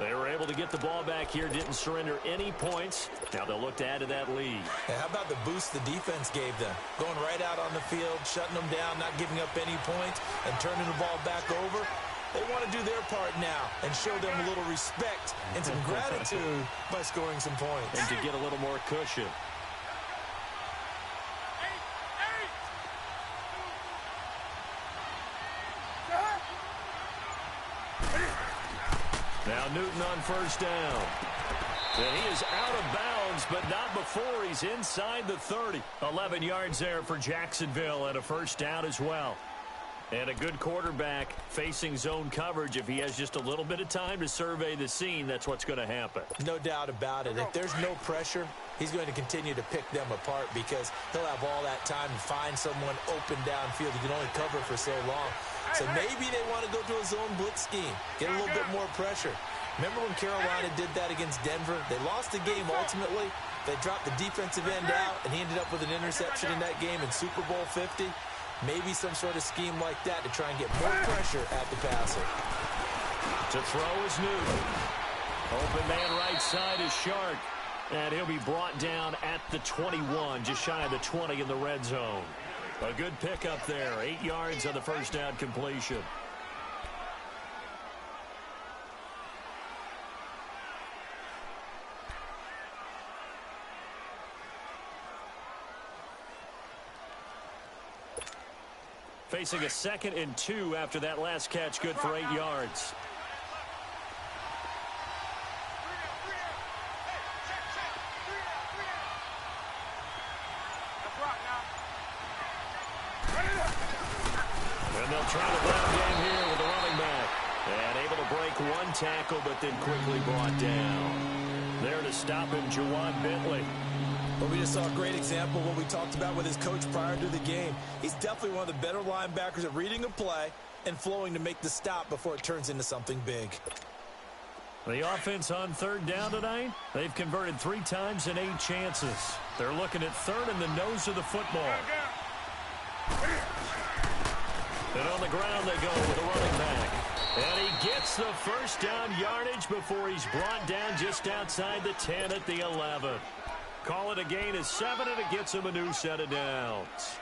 They were able to get the ball back here, didn't surrender any points. Now they'll look to add to that lead.
Hey, how about the boost the defense gave them? Going right out on the field, shutting them down, not giving up any points, and turning the ball back over. They want to do their part now and show them a little respect and some gratitude by scoring some points.
And to get a little more cushion. Now Newton on first down. And he is out of bounds, but not before he's inside the 30. 11 yards there for Jacksonville and a first down as well. And a good quarterback facing zone coverage. If he has just a little bit of time to survey the scene, that's what's going to happen.
No doubt about it. If there's no pressure, he's going to continue to pick them apart because he'll have all that time to find someone open downfield. He can only cover for so long. So maybe they want to go to a zone blitz scheme, get a little bit more pressure. Remember when Carolina did that against Denver? They lost the game ultimately. They dropped the defensive end out, and he ended up with an interception in that game in Super Bowl 50. Maybe some sort of scheme like that to try and get more pressure at the passer.
To throw is Newton. Open man right side is Shark. And he'll be brought down at the 21, just shy of the 20 in the red zone. A good pickup there, 8 yards on the first down completion. Facing a 2nd and 2 after that last catch, good for 8 yards. And they'll try the ground game here with the running back. And able to break one tackle, but then quickly brought down. There to stop him, Juwan Bentley.
Well, we just saw a great example of what we talked about with his coach prior to the game. He's definitely one of the better linebackers at reading a play and flowing to make the stop before it turns into something big.
The offense on 3rd down tonight, they've converted 3 times in 8 chances. They're looking at 3rd and the nose of the football. And on the ground they go with the running back. And he gets the first down yardage before he's brought down just outside the 10 at the 11. Call it a gain of 7, and it gets him a new set of downs.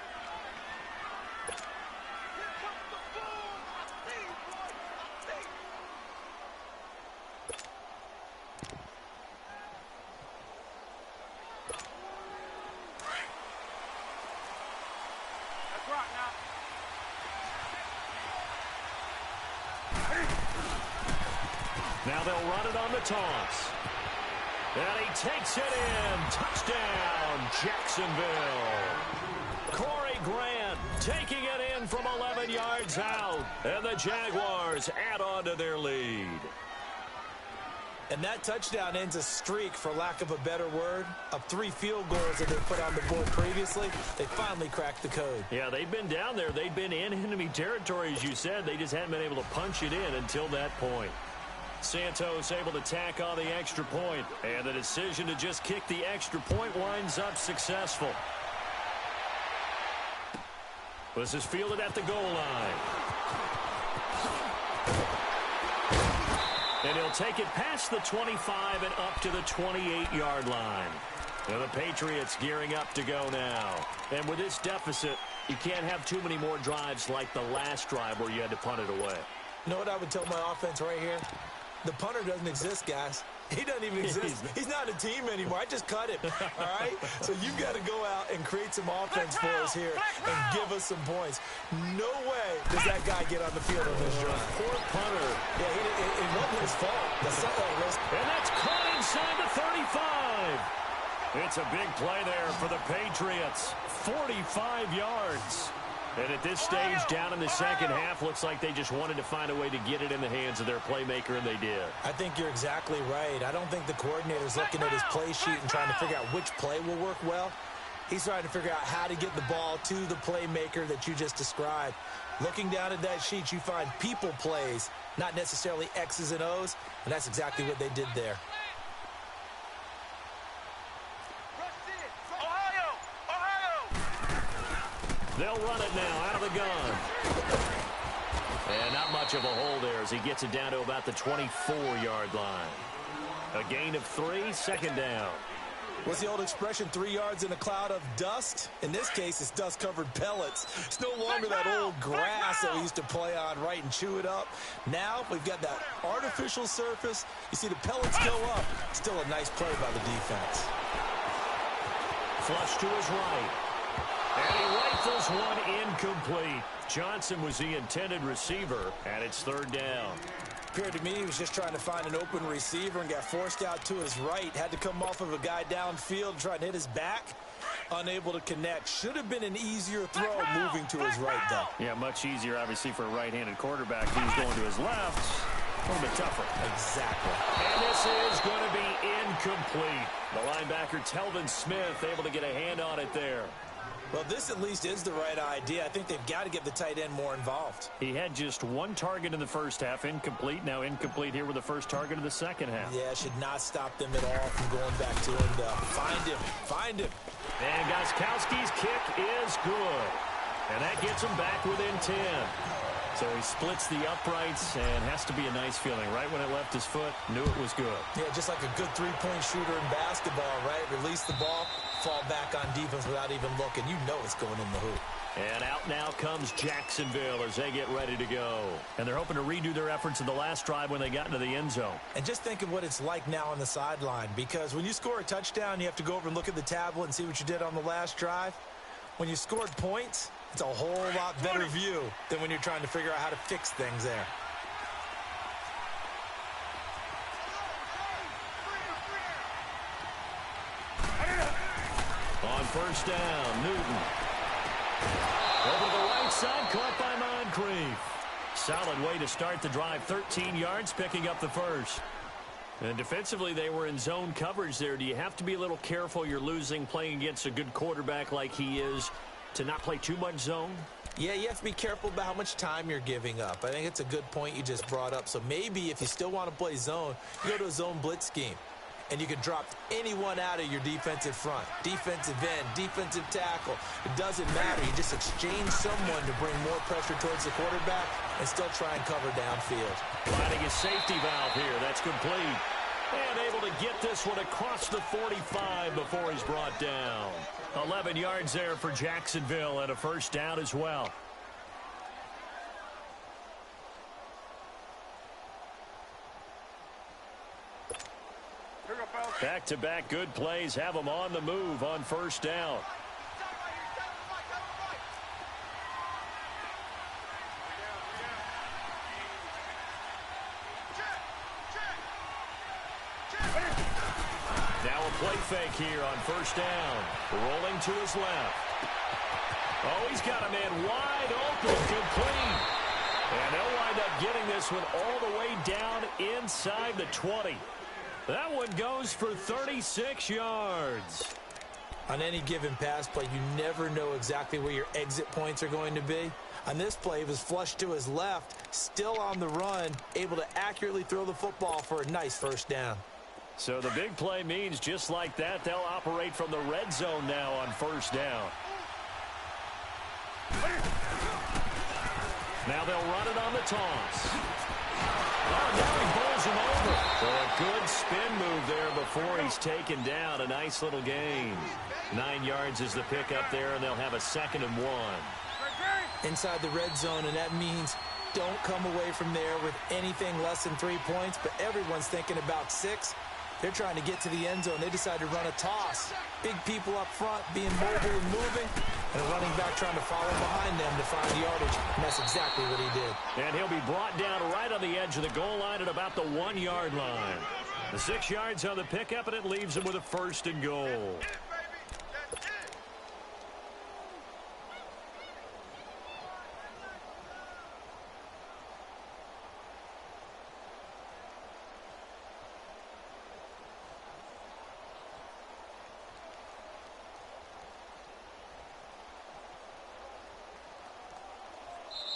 Now they'll run it on the toss. And he takes it in. Touchdown, Jacksonville. Corey Grant taking it in from 11 yards out. And the Jaguars add on to their lead.
And that touchdown ends a streak, for lack of a better word, of 3 field goals that they put on the board previously. They finally cracked the code.
Yeah, they've been down there. They've been in enemy territory, as you said. They just hadn't been able to punch it in until that point. Santos able to tack on the extra point, and the decision to just kick the extra point winds up successful. This is fielded at the goal line. And he'll take it past the 25 and up to the 28-yard line. Now the Patriots gearing up to go now. And with this deficit, you can't have too many more drives like the last drive where you had to punt it away.
You know what I would tell my offense right here? The punter doesn't exist, guys. He doesn't even exist. He's not a team anymore. I just cut him, all right? So you've got to go out and create some offense for us here and give us some points. No way does that guy get on the field on this drive.
Poor punter.
Yeah, it wasn't his fault.
And that's caught inside the 35. It's a big play there for the Patriots. 45 yards. And at this stage, down in the second half, looks like they just wanted to find a way to get it in the hands of their playmaker, and they did.
I think you're exactly right. I don't think the coordinator's looking at his play sheet and trying to figure out which play will work well. He's trying to figure out how to get the ball to the playmaker that you just described. Looking down at that sheet, you find people plays, not necessarily X's and O's, and that's exactly what they did there.
They'll run it now out of the gun. And not much of a hole there as he gets it down to about the 24-yard line. A gain of 3, 2nd down.
What's the old expression, 3 yards in a cloud of dust? In this case, it's dust-covered pellets. It's no longer that old grass that we used to play on, right, and chew it up. Now we've got that artificial surface. You see the pellets go up. Still a nice play by the defense.
Flush to his right. And he rifles one incomplete. Johnson was the intended receiver, and it's 3rd down.
Appeared to me he was just trying to find an open receiver and got forced out to his right. Had to come off of a guy downfield, try and hit his back. Unable to connect. Should have been an easier throw moving to his right, though.
Yeah, much easier, obviously, for a right-handed quarterback. He's going to his left. A little bit tougher.
Exactly.
And this is going to be incomplete. The linebacker, Telvin Smith, able to get a hand on it there.
Well, this at least is the right idea. I think they've got to get the tight end more involved.
He had just 1 target in the first half, incomplete. Now incomplete here with the first target of the second half.
Yeah, should not stop them at all from going back to him, though. Find him.
And Gostkowski's kick is good. And that gets him back within 10. So he splits the uprights and has to be a nice feeling. Right when it left his foot, knew it was good.
Yeah, just like a good three-point shooter in basketball, right? Release the ball, fall back on defense without even looking. You know it's going in the hoop.
And out now comes Jacksonville as they get ready to go. And they're hoping to redo their efforts in the last drive when they got into the end zone.
And just think of what it's like now on the sideline, because when you score a touchdown, you have to go over and look at the tablet and see what you did on the last drive. When you scored points, it's a whole lot better view than when you're trying to figure out how to fix things there.
On first down, Newton. Over to the right side, caught by Moncrief. Solid way to start the drive. 13 yards, picking up the first. And defensively, they were in zone coverage there. Do you have to be a little careful? You're losing, playing against a good quarterback like he is, to not play too much zone?
Yeah, you have to be careful about how much time you're giving up. I think it's a good point you just brought up. So maybe if you still want to play zone, you go to a zone blitz scheme. And you can drop anyone out of your defensive front. Defensive end, defensive tackle. It doesn't matter. You just exchange someone to bring more pressure towards the quarterback and still try and cover downfield.
Finding a safety valve here. That's complete. And able to get this one across the 45 before he's brought down. 11 yards there for Jacksonville and a first down as well. Back-to-back good plays have them on the move on first down. Now a play fake here on first down. Rolling to his left. Oh, he's got a man wide open, complete. And they'll wind up getting this one all the way down inside the 20. That one goes for 36 yards.
On any given pass play, you never know exactly where your exit points are going to be. On this play, it was flushed to his left, still on the run, able to accurately throw the football for a nice first down.
So the big play means just like that, they'll operate from the red zone now on first down. Now they'll run it on the toss. Oh, now he bowls him over. So a good spin move there before he's taken down. A nice little gain. 9 yards is the pickup there, and they'll have a 2nd and 1.
Inside the red zone, and that means don't come away from there with anything less than 3 points, but everyone's thinking about 6. They're trying to get to the end zone. They decide to run a toss. Big people up front being mobile and moving, and a running back trying to follow behind them to find yardage, and that's exactly what he did.
And he'll be brought down right on the edge of the goal line at about the 1-yard line. The 6 yards on the pickup, and it leaves him with a 1st and goal.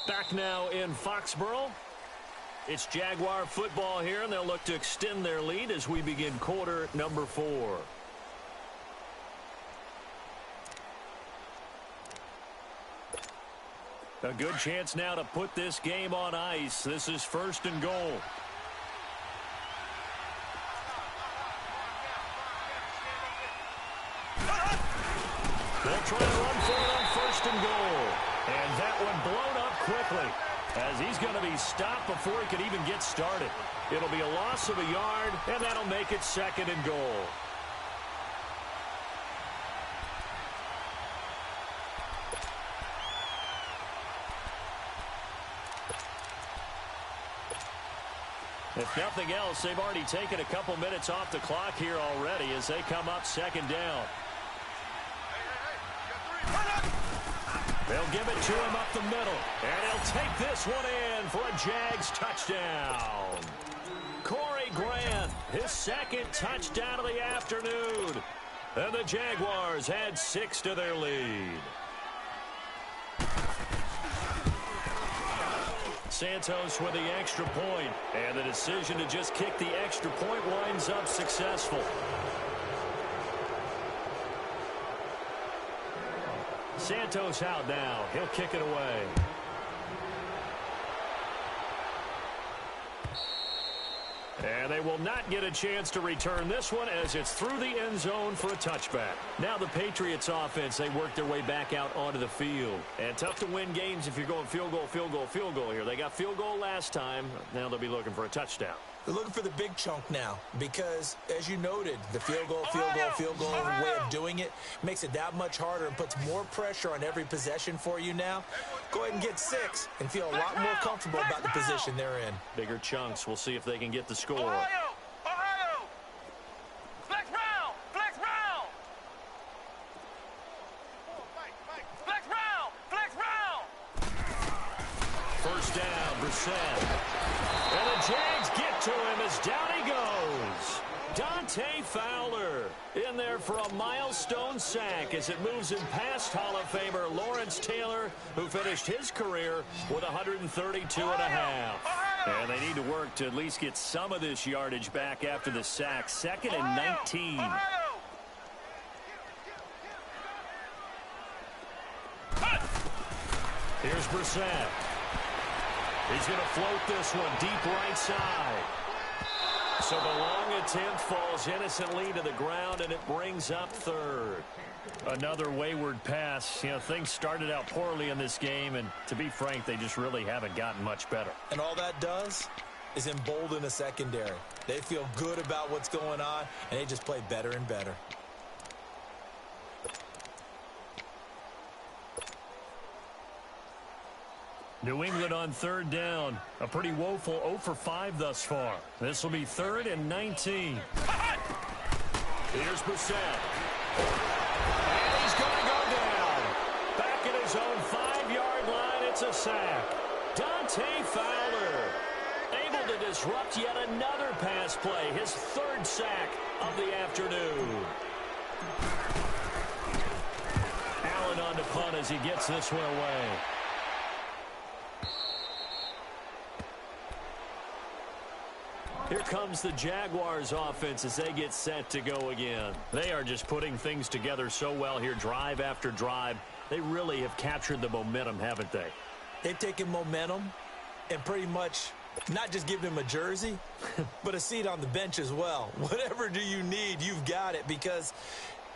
Back now in Foxborough. It's Jaguar football here, and they'll look to extend their lead as we begin quarter number 4. A good chance now to put this game on ice. This is 1st and goal. They'll try to run for it on 1st and goal. And that one blown up quickly as he's going to be stopped before he could even get started. It'll be a loss of a yard, and that'll make it 2nd and goal. If nothing else, they've already taken a couple minutes off the clock here already as they come up 2nd down. They'll give it to him up the middle, and he'll take this one in for a Jags touchdown. Corey Grant, his 2nd touchdown of the afternoon. And the Jaguars add 6 to their lead. Santos with the extra point, and the decision to just kick the extra point winds up successful. Santos out now. He'll kick it away. And they will not get a chance to return this one as it's through the end zone for a touchback. Now the Patriots offense, they work their way back out onto the field. And tough to win games if you're going field goal, field goal, field goal here. They got field goal last time. Now they'll be looking for a touchdown.
They're looking for the big chunk now because, as you noted, the field goal way of doing it makes it that much harder and puts more pressure on every possession for you now. Go ahead and get 6 and feel a lot more comfortable about the position they're in.
Bigger chunks. We'll see if they can get the score.
Ohio! Flex round! Flex round! Flex round! Flex round!
First down, Brissett. And the Jags get to him as down he goes. Dante Fowler in there for a milestone sack as it moves him past Hall of Famer Lawrence Taylor, who finished his career with 132 and a half. And they need to work to at least get some of this yardage back after the sack. 2nd and 19. Here's Brissett. He's going to float this one deep right side. So the long attempt falls innocently to the ground, and it brings up 3rd. Another wayward pass. You know, things started out poorly in this game, and to be frank, they just really haven't gotten much better.
And all that does is embolden a secondary. They feel good about what's going on, and they just play better and better.
New England on 3rd down. A pretty woeful 0 for 5 thus far. This will be 3rd and 19. Here's Brissett. And he's going to go down. Back at his own 5-yard line, it's a sack. Dante Fowler able to disrupt yet another pass play. His 3rd sack of the afternoon. Allen on to punt as he gets this one away. Here comes the Jaguars offense as they get set to go again. They are just putting things together so well here, drive after drive. They really have captured the momentum, haven't they?
They've taken momentum and pretty much not just given him a jersey, but a seat on the bench as well. Whatever do you need, you've got it, because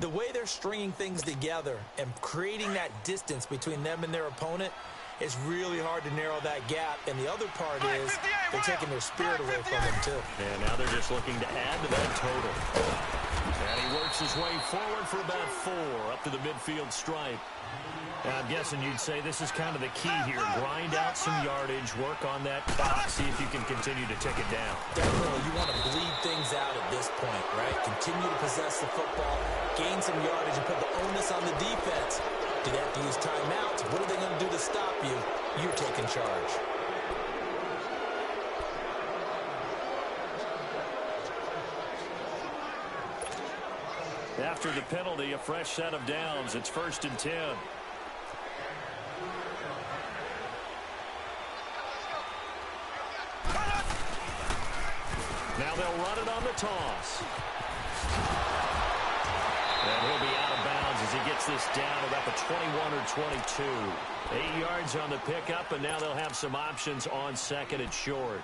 the way they're stringing things together and creating that distance between them and their opponent, it's really hard to narrow that gap. And the other part is they're taking their spirit away from them, too.
And now they're just looking to add to that total. And he works his way forward for about 4 up to the midfield stripe. And I'm guessing you'd say this is kind of the key here. Grind out some yardage, work on that clock, see if you can continue to tick it down.
Definitely. You want to bleed things out at this point, right? Continue to possess the football, gain some yardage, and put the onus on the defense. Do they have to use timeouts? What are they going to do to stop you? You're taking charge.
After the penalty, a fresh set of downs. It's 1st and 10. Now they'll run it on the toss. And he'll be out of bounds as he gets this down about the 21 or 22. 8 yards on the pickup, and now they'll have some options on 2nd and short.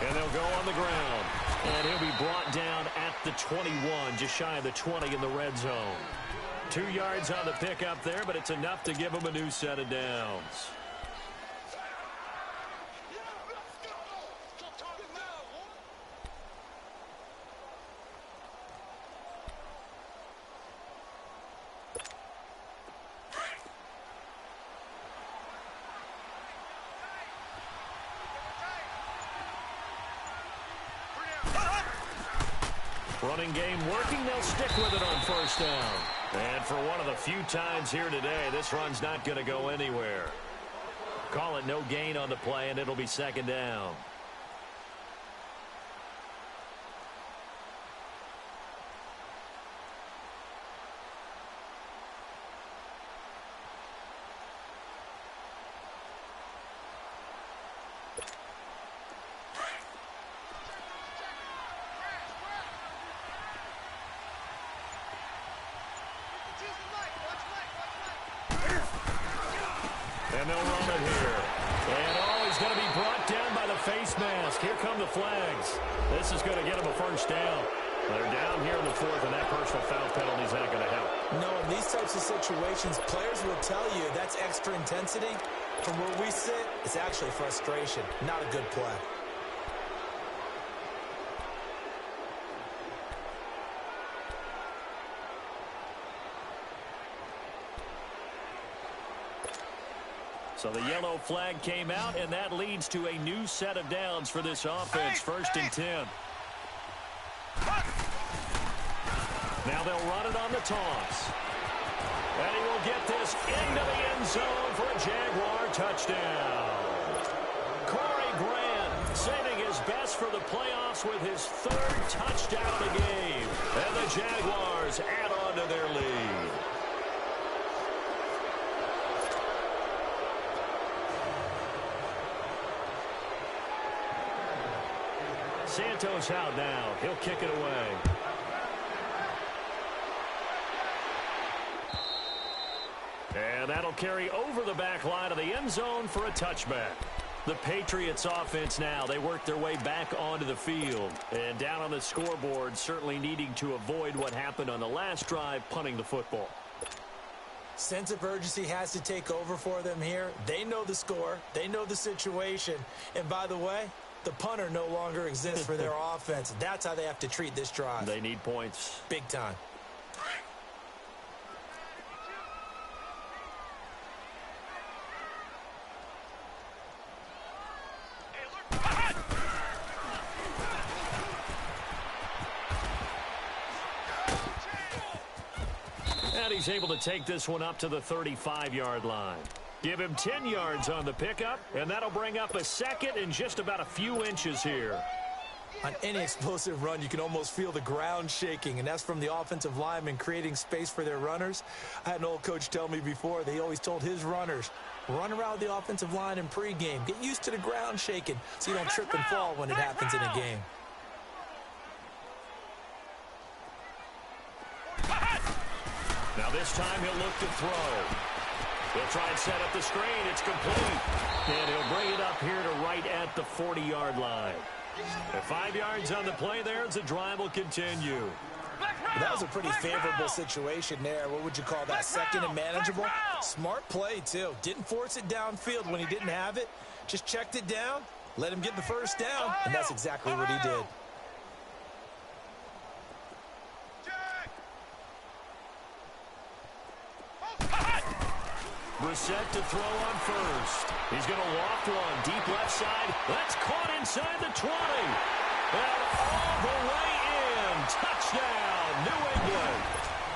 And they'll go on the ground. And he'll be brought down at the 21, just shy of the 20 in the red zone. 2 yards on the pickup there, but it's enough to give him a new set of downs. Running game working. They'll stick with it on 1st down. And for one of the few times here today, this run's not going to go anywhere. Call it no gain on the play, and it'll be 2nd down. And they'll run it here. And he's going to be brought down by the face mask. Here come the flags. This is going to get him a first down. They're down here in the fourth, and that personal foul penalty is not going to help.
No, in these types of situations, players will tell you that's extra intensity. From where we sit, it's actually frustration, not a good play.
So the yellow flag came out, and that leads to a new set of downs for this offense. First and 10. Now they'll run it on the toss. And he will get this into the end zone for a Jaguar touchdown. Corey Grant saving his best for the playoffs with his third touchdown of the game. And the Jaguars add on to their lead. Santos out now. He'll kick it away. And that'll carry over the back line of the end zone for a touchback. The Patriots offense now, they work their way back onto the field. And down on the scoreboard, certainly needing to avoid what happened on the last drive, punting the football.
Sense of urgency has to take over for them here. They know the score. They know the situation. And by the way, the punter no longer exists for their offense. That's how they have to treat this drive.
They need points.
Big time.
And he's able to take this one up to the 35-yard line. Give him 10 yards on the pickup, and that'll bring up a second in just about a few inches here.
On any explosive run, you can almost feel the ground shaking, and that's from the offensive linemen creating space for their runners. I had an old coach tell me before, they always told his runners, run around the offensive line in pregame. Get used to the ground shaking so you don't trip and fall when it happens in a game.
Now this time he'll look to throw. He'll try and set up the screen. It's complete. And he'll bring it up here to right at the 40-yard line. 5 yards on the play there as the drive will continue.
That was a pretty favorable situation there. What would you call that? Second and manageable? Smart play, too. Didn't force it downfield when he didn't have it. Just checked it down, let him get the first down, and that's exactly what he did.
Brissett to throw on first. He's going to walk one. Deep left side. That's caught inside the 20. And all the way in. Touchdown, New England.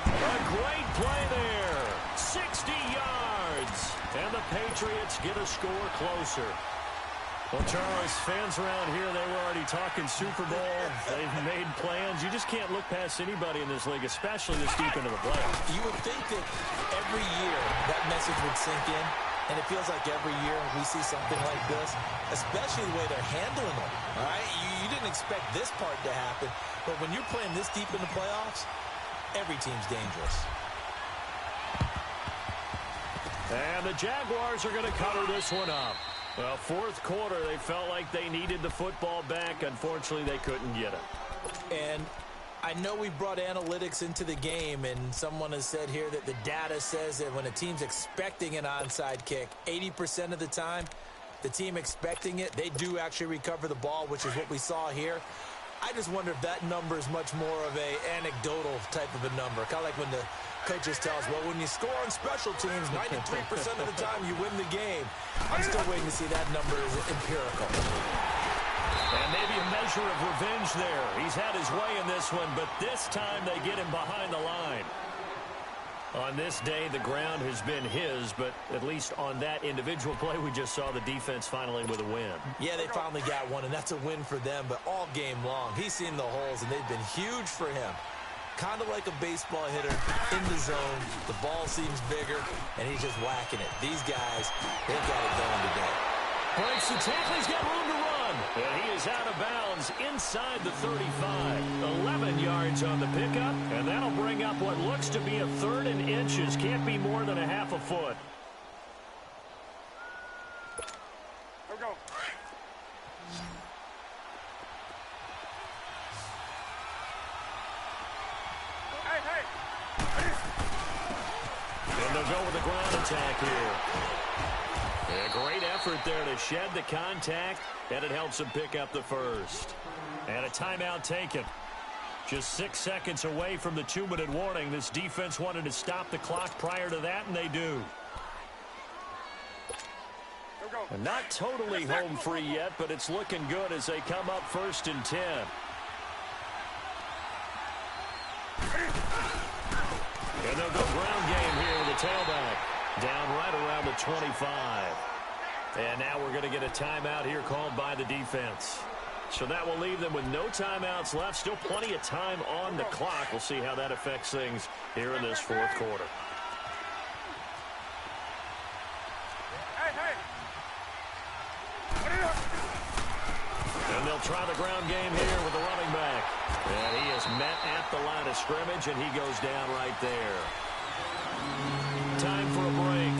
A great play there. 60 yards. And the Patriots get a score closer. Well, Charles, fans around here, they were already talking Super Bowl. They've made plans. You just can't look past anybody in this league, especially this deep into the playoffs.
You would think that every year that message would sink in, and it feels like every year we see something like this, especially the way they're handling it. All right? You didn't expect this part to happen, but when you're playing this deep in the playoffs, every team's dangerous.
And the Jaguars are going to cover this one up. Well, fourth quarter, they felt like they needed the football back. Unfortunately, they couldn't get it.
And I know we brought analytics into the game, and someone has said here that the data says that when a team's expecting an onside kick, 80% of the time, the team expecting it, they do actually recover the ball, which is what we saw here. I just wonder if that number is much more of a anecdotal type of a number. Kind of like when the coaches tell us, well, when you score on special teams, 93% of the time you win the game. I'm still waiting to see that number is empirical.
And maybe a measure of revenge there. He's had his way in this one, but this time they get him behind the line. On this day, the ground has been his, but at least on that individual play, we just saw the defense finally with a win.
Yeah, they finally got one, and that's a win for them, but all game long, he's seen the holes, and they've been huge for him. Kind of like a baseball hitter in the zone. The ball seems bigger, and he's just whacking it. These guys, they've got it going today.
Breaks the tackle. He's got room to run. And he is out of bounds inside the 35. 11 yards on the pickup, and that'll bring up what looks to be a third and inches. Can't be more than a half a foot. they'll go with the ground attack here. A great effort there to shed the contact, and it helps them pick up the first. And a timeout taken. Just 6 seconds away from the 2-minute warning. This defense wanted to stop the clock prior to that, and they do. And not totally home free yet, but it's looking good as they come up 1st and 10. And they'll go ground game here with the tailback. Down right around the 25. And now we're going to get a timeout here called by the defense. So that will leave them with no timeouts left. Still plenty of time on the clock. We'll see how that affects things here in this 4th quarter. And they'll try the ground game here with the running back. And he is met at the line of scrimmage, and he goes down right there. Time for a break.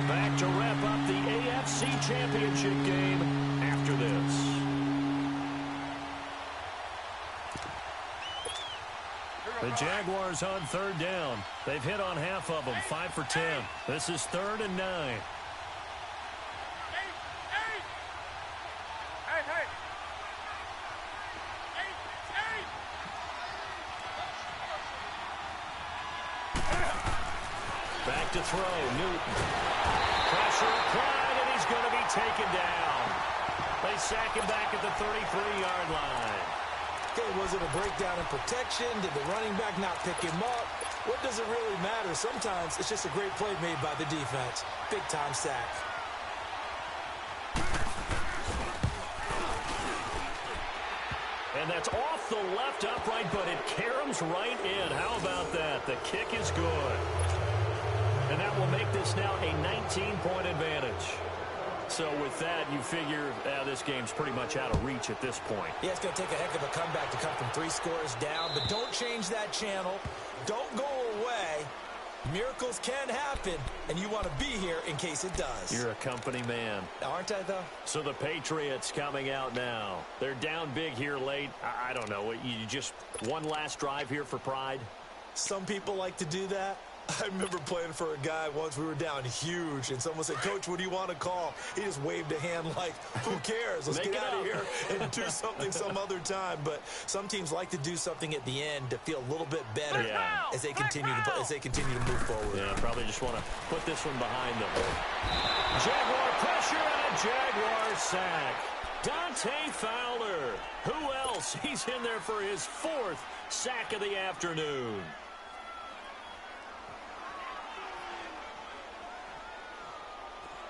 Back to wrap up the AFC Championship game after this. The Jaguars on 3rd down. They've hit on half of them, 5 for 10. This is 3rd and 9. Back to throw, Newton. Pressure applied, and he's going to be taken down. They sack him back at the 33-yard line.
Okay, was it a breakdown in protection? Did the running back not pick him up? What does it really matter? Sometimes it's just a great play made by the defense. Big-time sack.
And that's off the left upright, but it caroms right in. How about that? The kick is good. And that will make this now a 19-point advantage. So with that, you figure this game's pretty much out of reach at this point.
Yeah, it's going to take a heck of a comeback to come from 3 scores down, but don't change that channel. Don't go away. Miracles can happen, and you want to be here in case it does.
You're a company man.
Aren't I, though?
So the Patriots coming out now. They're down big here late. I don't know. You just one last drive here for pride?
Some people like to do that. I remember playing for a guy once. We were down huge, and someone said, "Coach, what do you want to call?" He just waved a hand like, who cares? Let's get out of here and do something some other time. But some teams like to do something at the end to feel a little bit better as they continue to move forward.
Yeah, probably just want to put this one behind them. Jaguar pressure and a Jaguar sack. Dante Fowler. Who else? He's in there for his 4th sack of the afternoon.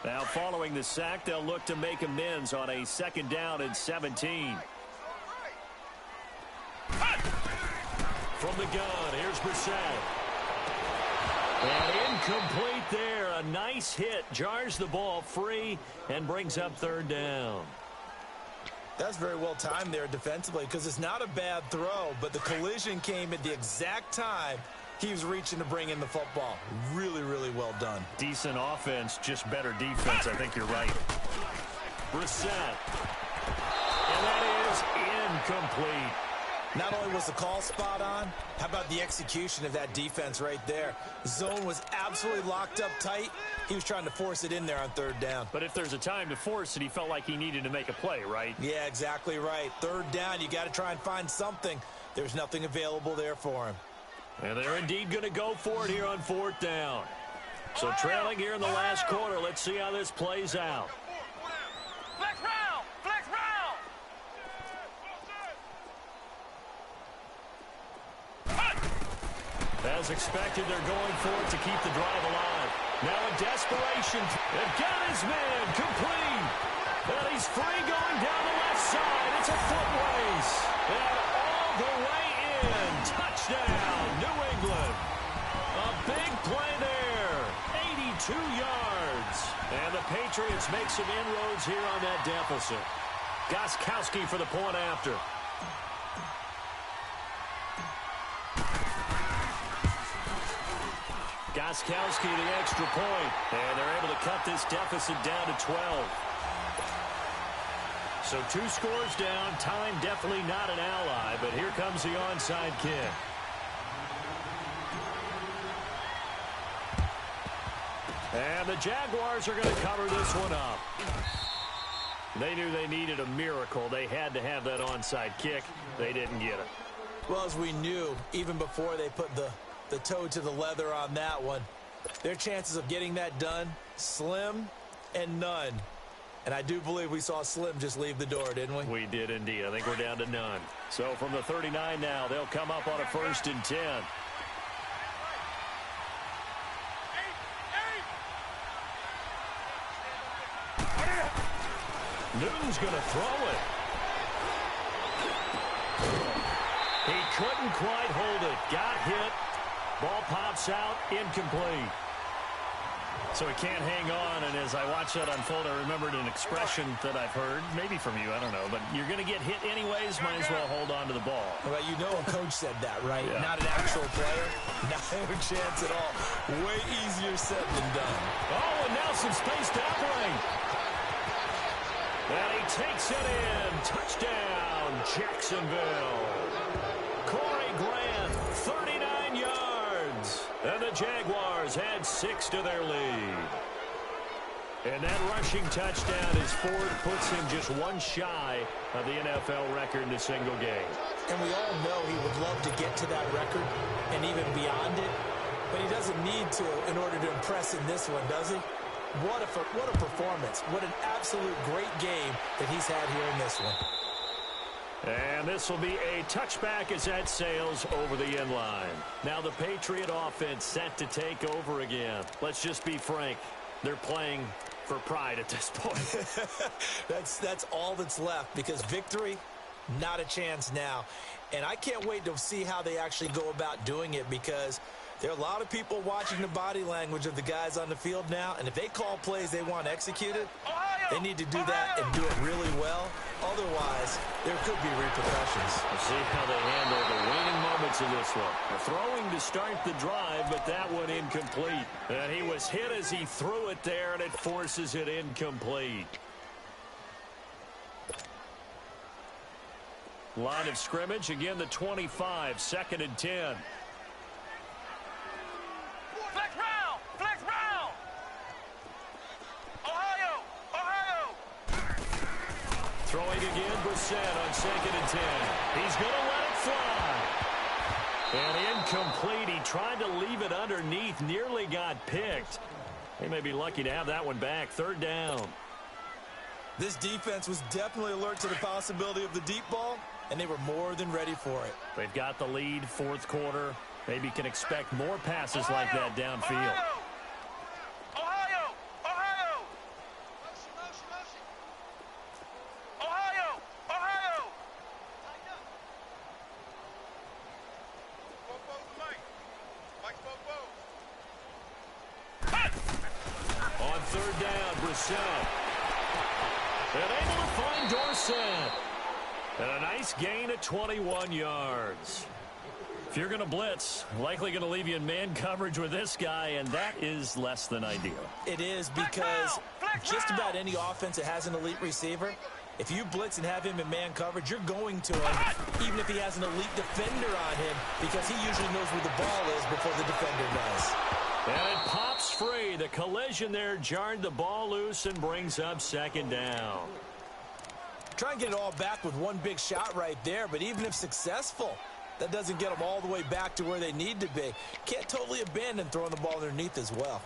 Now, following the sack, they'll look to make amends on a 2nd down and 17. From the gun, here's Brissett. And incomplete there. A nice hit. Jars the ball free and brings up 3rd down.
That's very well timed there defensively because it's not a bad throw, but the collision came at the exact time he was reaching to bring in the football. Really, really well done.
Decent offense, just better defense. I think you're right. Brissett. And that is incomplete.
Not only was the call spot on, how about the execution of that defense right there? Zone was absolutely locked up tight. He was trying to force it in there on 3rd down.
But if there's a time to force it, he felt like he needed to make a play, right?
Yeah, exactly right. 3rd down, you got to try and find something. There's nothing available there for him.
And they're indeed going to go for it here on 4th down. So trailing here in the last quarter. Let's see how this plays out.
Flex round! Flex round!
As expected, they're going for it to keep the drive alive. Now in desperation, they've got his man complete. And he's free going down the left side. It's a foot race. And all the way in. Touchdown, New England. A big play there. 82 yards. And the Patriots make some inroads here on that deficit. Gostkowski for the point after. Gostkowski the extra point. And they're able to cut this deficit down to 12. So 2 scores down. Time definitely not an ally, but here comes the onside kick. And the Jaguars are going to cover this one up. They knew they needed a miracle. They had to have that onside kick. They didn't get it.
Well, as we knew, even before they put the toe to the leather on that one, their chances of getting that done, slim and none. And I do believe we saw Slim just leave the door, didn't we?
We did indeed. I think we're down to none. So from the 39 now, they'll come up on a 1st and 10. Newton's going to throw it. He couldn't quite hold it. Got hit. Ball pops out. Incomplete. So he can't hang on, and as I watched that unfold, I remembered an expression that I've heard, maybe from you, I don't know, but you're going to get hit anyways, might as well hold on to the ball.
Well, you know a coach said that, right?
Yeah.
Not an actual player. Not a chance at all. Way easier said than done.
Oh, and now some space to operate. And he takes it in. Touchdown, Jacksonville. Corey Grant, 39 yards. And the Jaguars add 6 to their lead. And that rushing touchdown is Ford puts him just one shy of the NFL record in a single game.
And we all know he would love to get to that record and even beyond it. But he doesn't need to in order to impress in this one, does he? What a performance. What an absolute great game that he's had here in this one.
And this will be a touchback as that sails over the end line. Now the Patriot offense set to take over again. Let's just be frank. They're playing for pride at this point.
That's all that's left, because victory, not a chance now. And I can't wait to see how they actually go about doing it, because there are a lot of people watching the body language of the guys on the field now, and if they call plays they want executed, they need to do that and do it really well. Otherwise, there could be repercussions.
We'll see how they handle the waning moments of this one. A throwing to start the drive, but that one incomplete. And he was hit as he threw it there, and it forces it incomplete. Line of scrimmage, again the 25, 2nd and 10.
Flex round! Flex round! Ohio!
Throwing again, Brissett on 2nd and 10. He's going to let it fly. And incomplete. He tried to leave it underneath, nearly got picked. They may be lucky to have that one back. 3rd down.
This defense was definitely alert to the possibility of the deep ball, and they were more than ready for it.
They've got the lead, 4th quarter. Maybe can expect more passes like that downfield.
Ohio!
On 3rd down, Brissett. And able to find Dorsett. And a nice gain of 21 yards. If you're going to blitz, likely going to leave you in man coverage with this guy, and that is less than ideal.
It is, because just about any offense that has an elite receiver, if you blitz and have him in man coverage, you're going to him, even if he has an elite defender on him, because he usually knows where the ball is before the defender does.
And it pops free. The collision there jarred the ball loose and brings up 2nd down.
Try and get it all back with one big shot right there, but even if successful, that doesn't get them all the way back to where they need to be. Can't totally abandon throwing the ball underneath as well.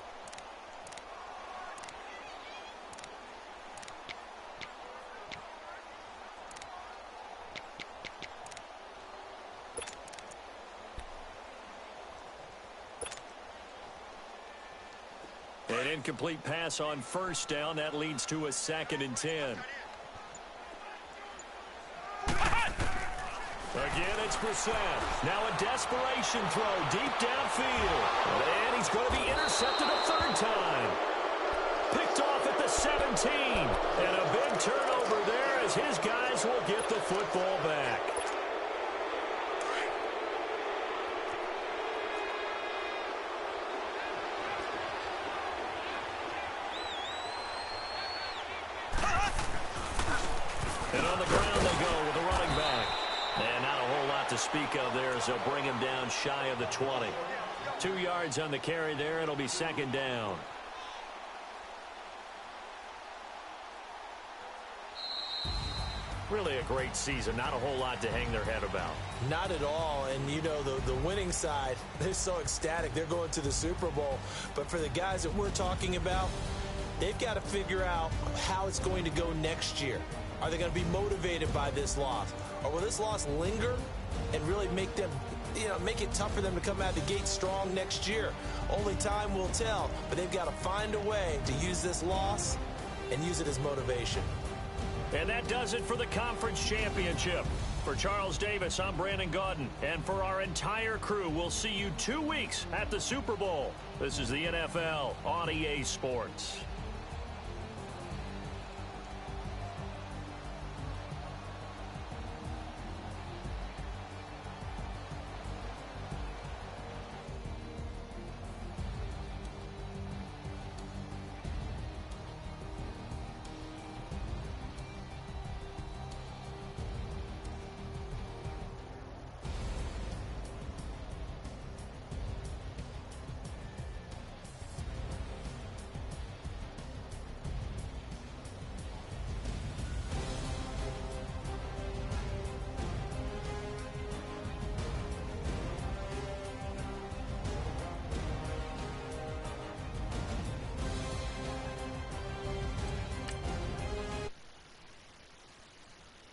An incomplete pass on 1st down. That leads to a 2nd and 10. Again, it's Brissett. Now a desperation throw deep downfield. And he's going to be intercepted a 3rd time. Picked off at the 17. And a big turnover there as his guys will get the football back. And on the ground they go with a running back. And not a whole lot to speak of there as they'll bring him down shy of the 20. 2 yards on the carry there. It'll be 2nd down. Really a great season. Not a whole lot to hang their head about.
Not at all. And, you know, the winning side, they're so ecstatic. They're going to the Super Bowl. But for the guys that we're talking about, they've got to figure out how it's going to go next year. Are they going to be motivated by this loss? Or will this loss linger and really make them, make it tough for them to come out of the gate strong next year? Only time will tell. But they've got to find a way to use this loss and use it as motivation.
And that does it for the conference championship. For Charles Davis, I'm Brandon Gaudin. And for our entire crew, we'll see you 2 weeks at the Super Bowl. This is the NFL on EA Sports.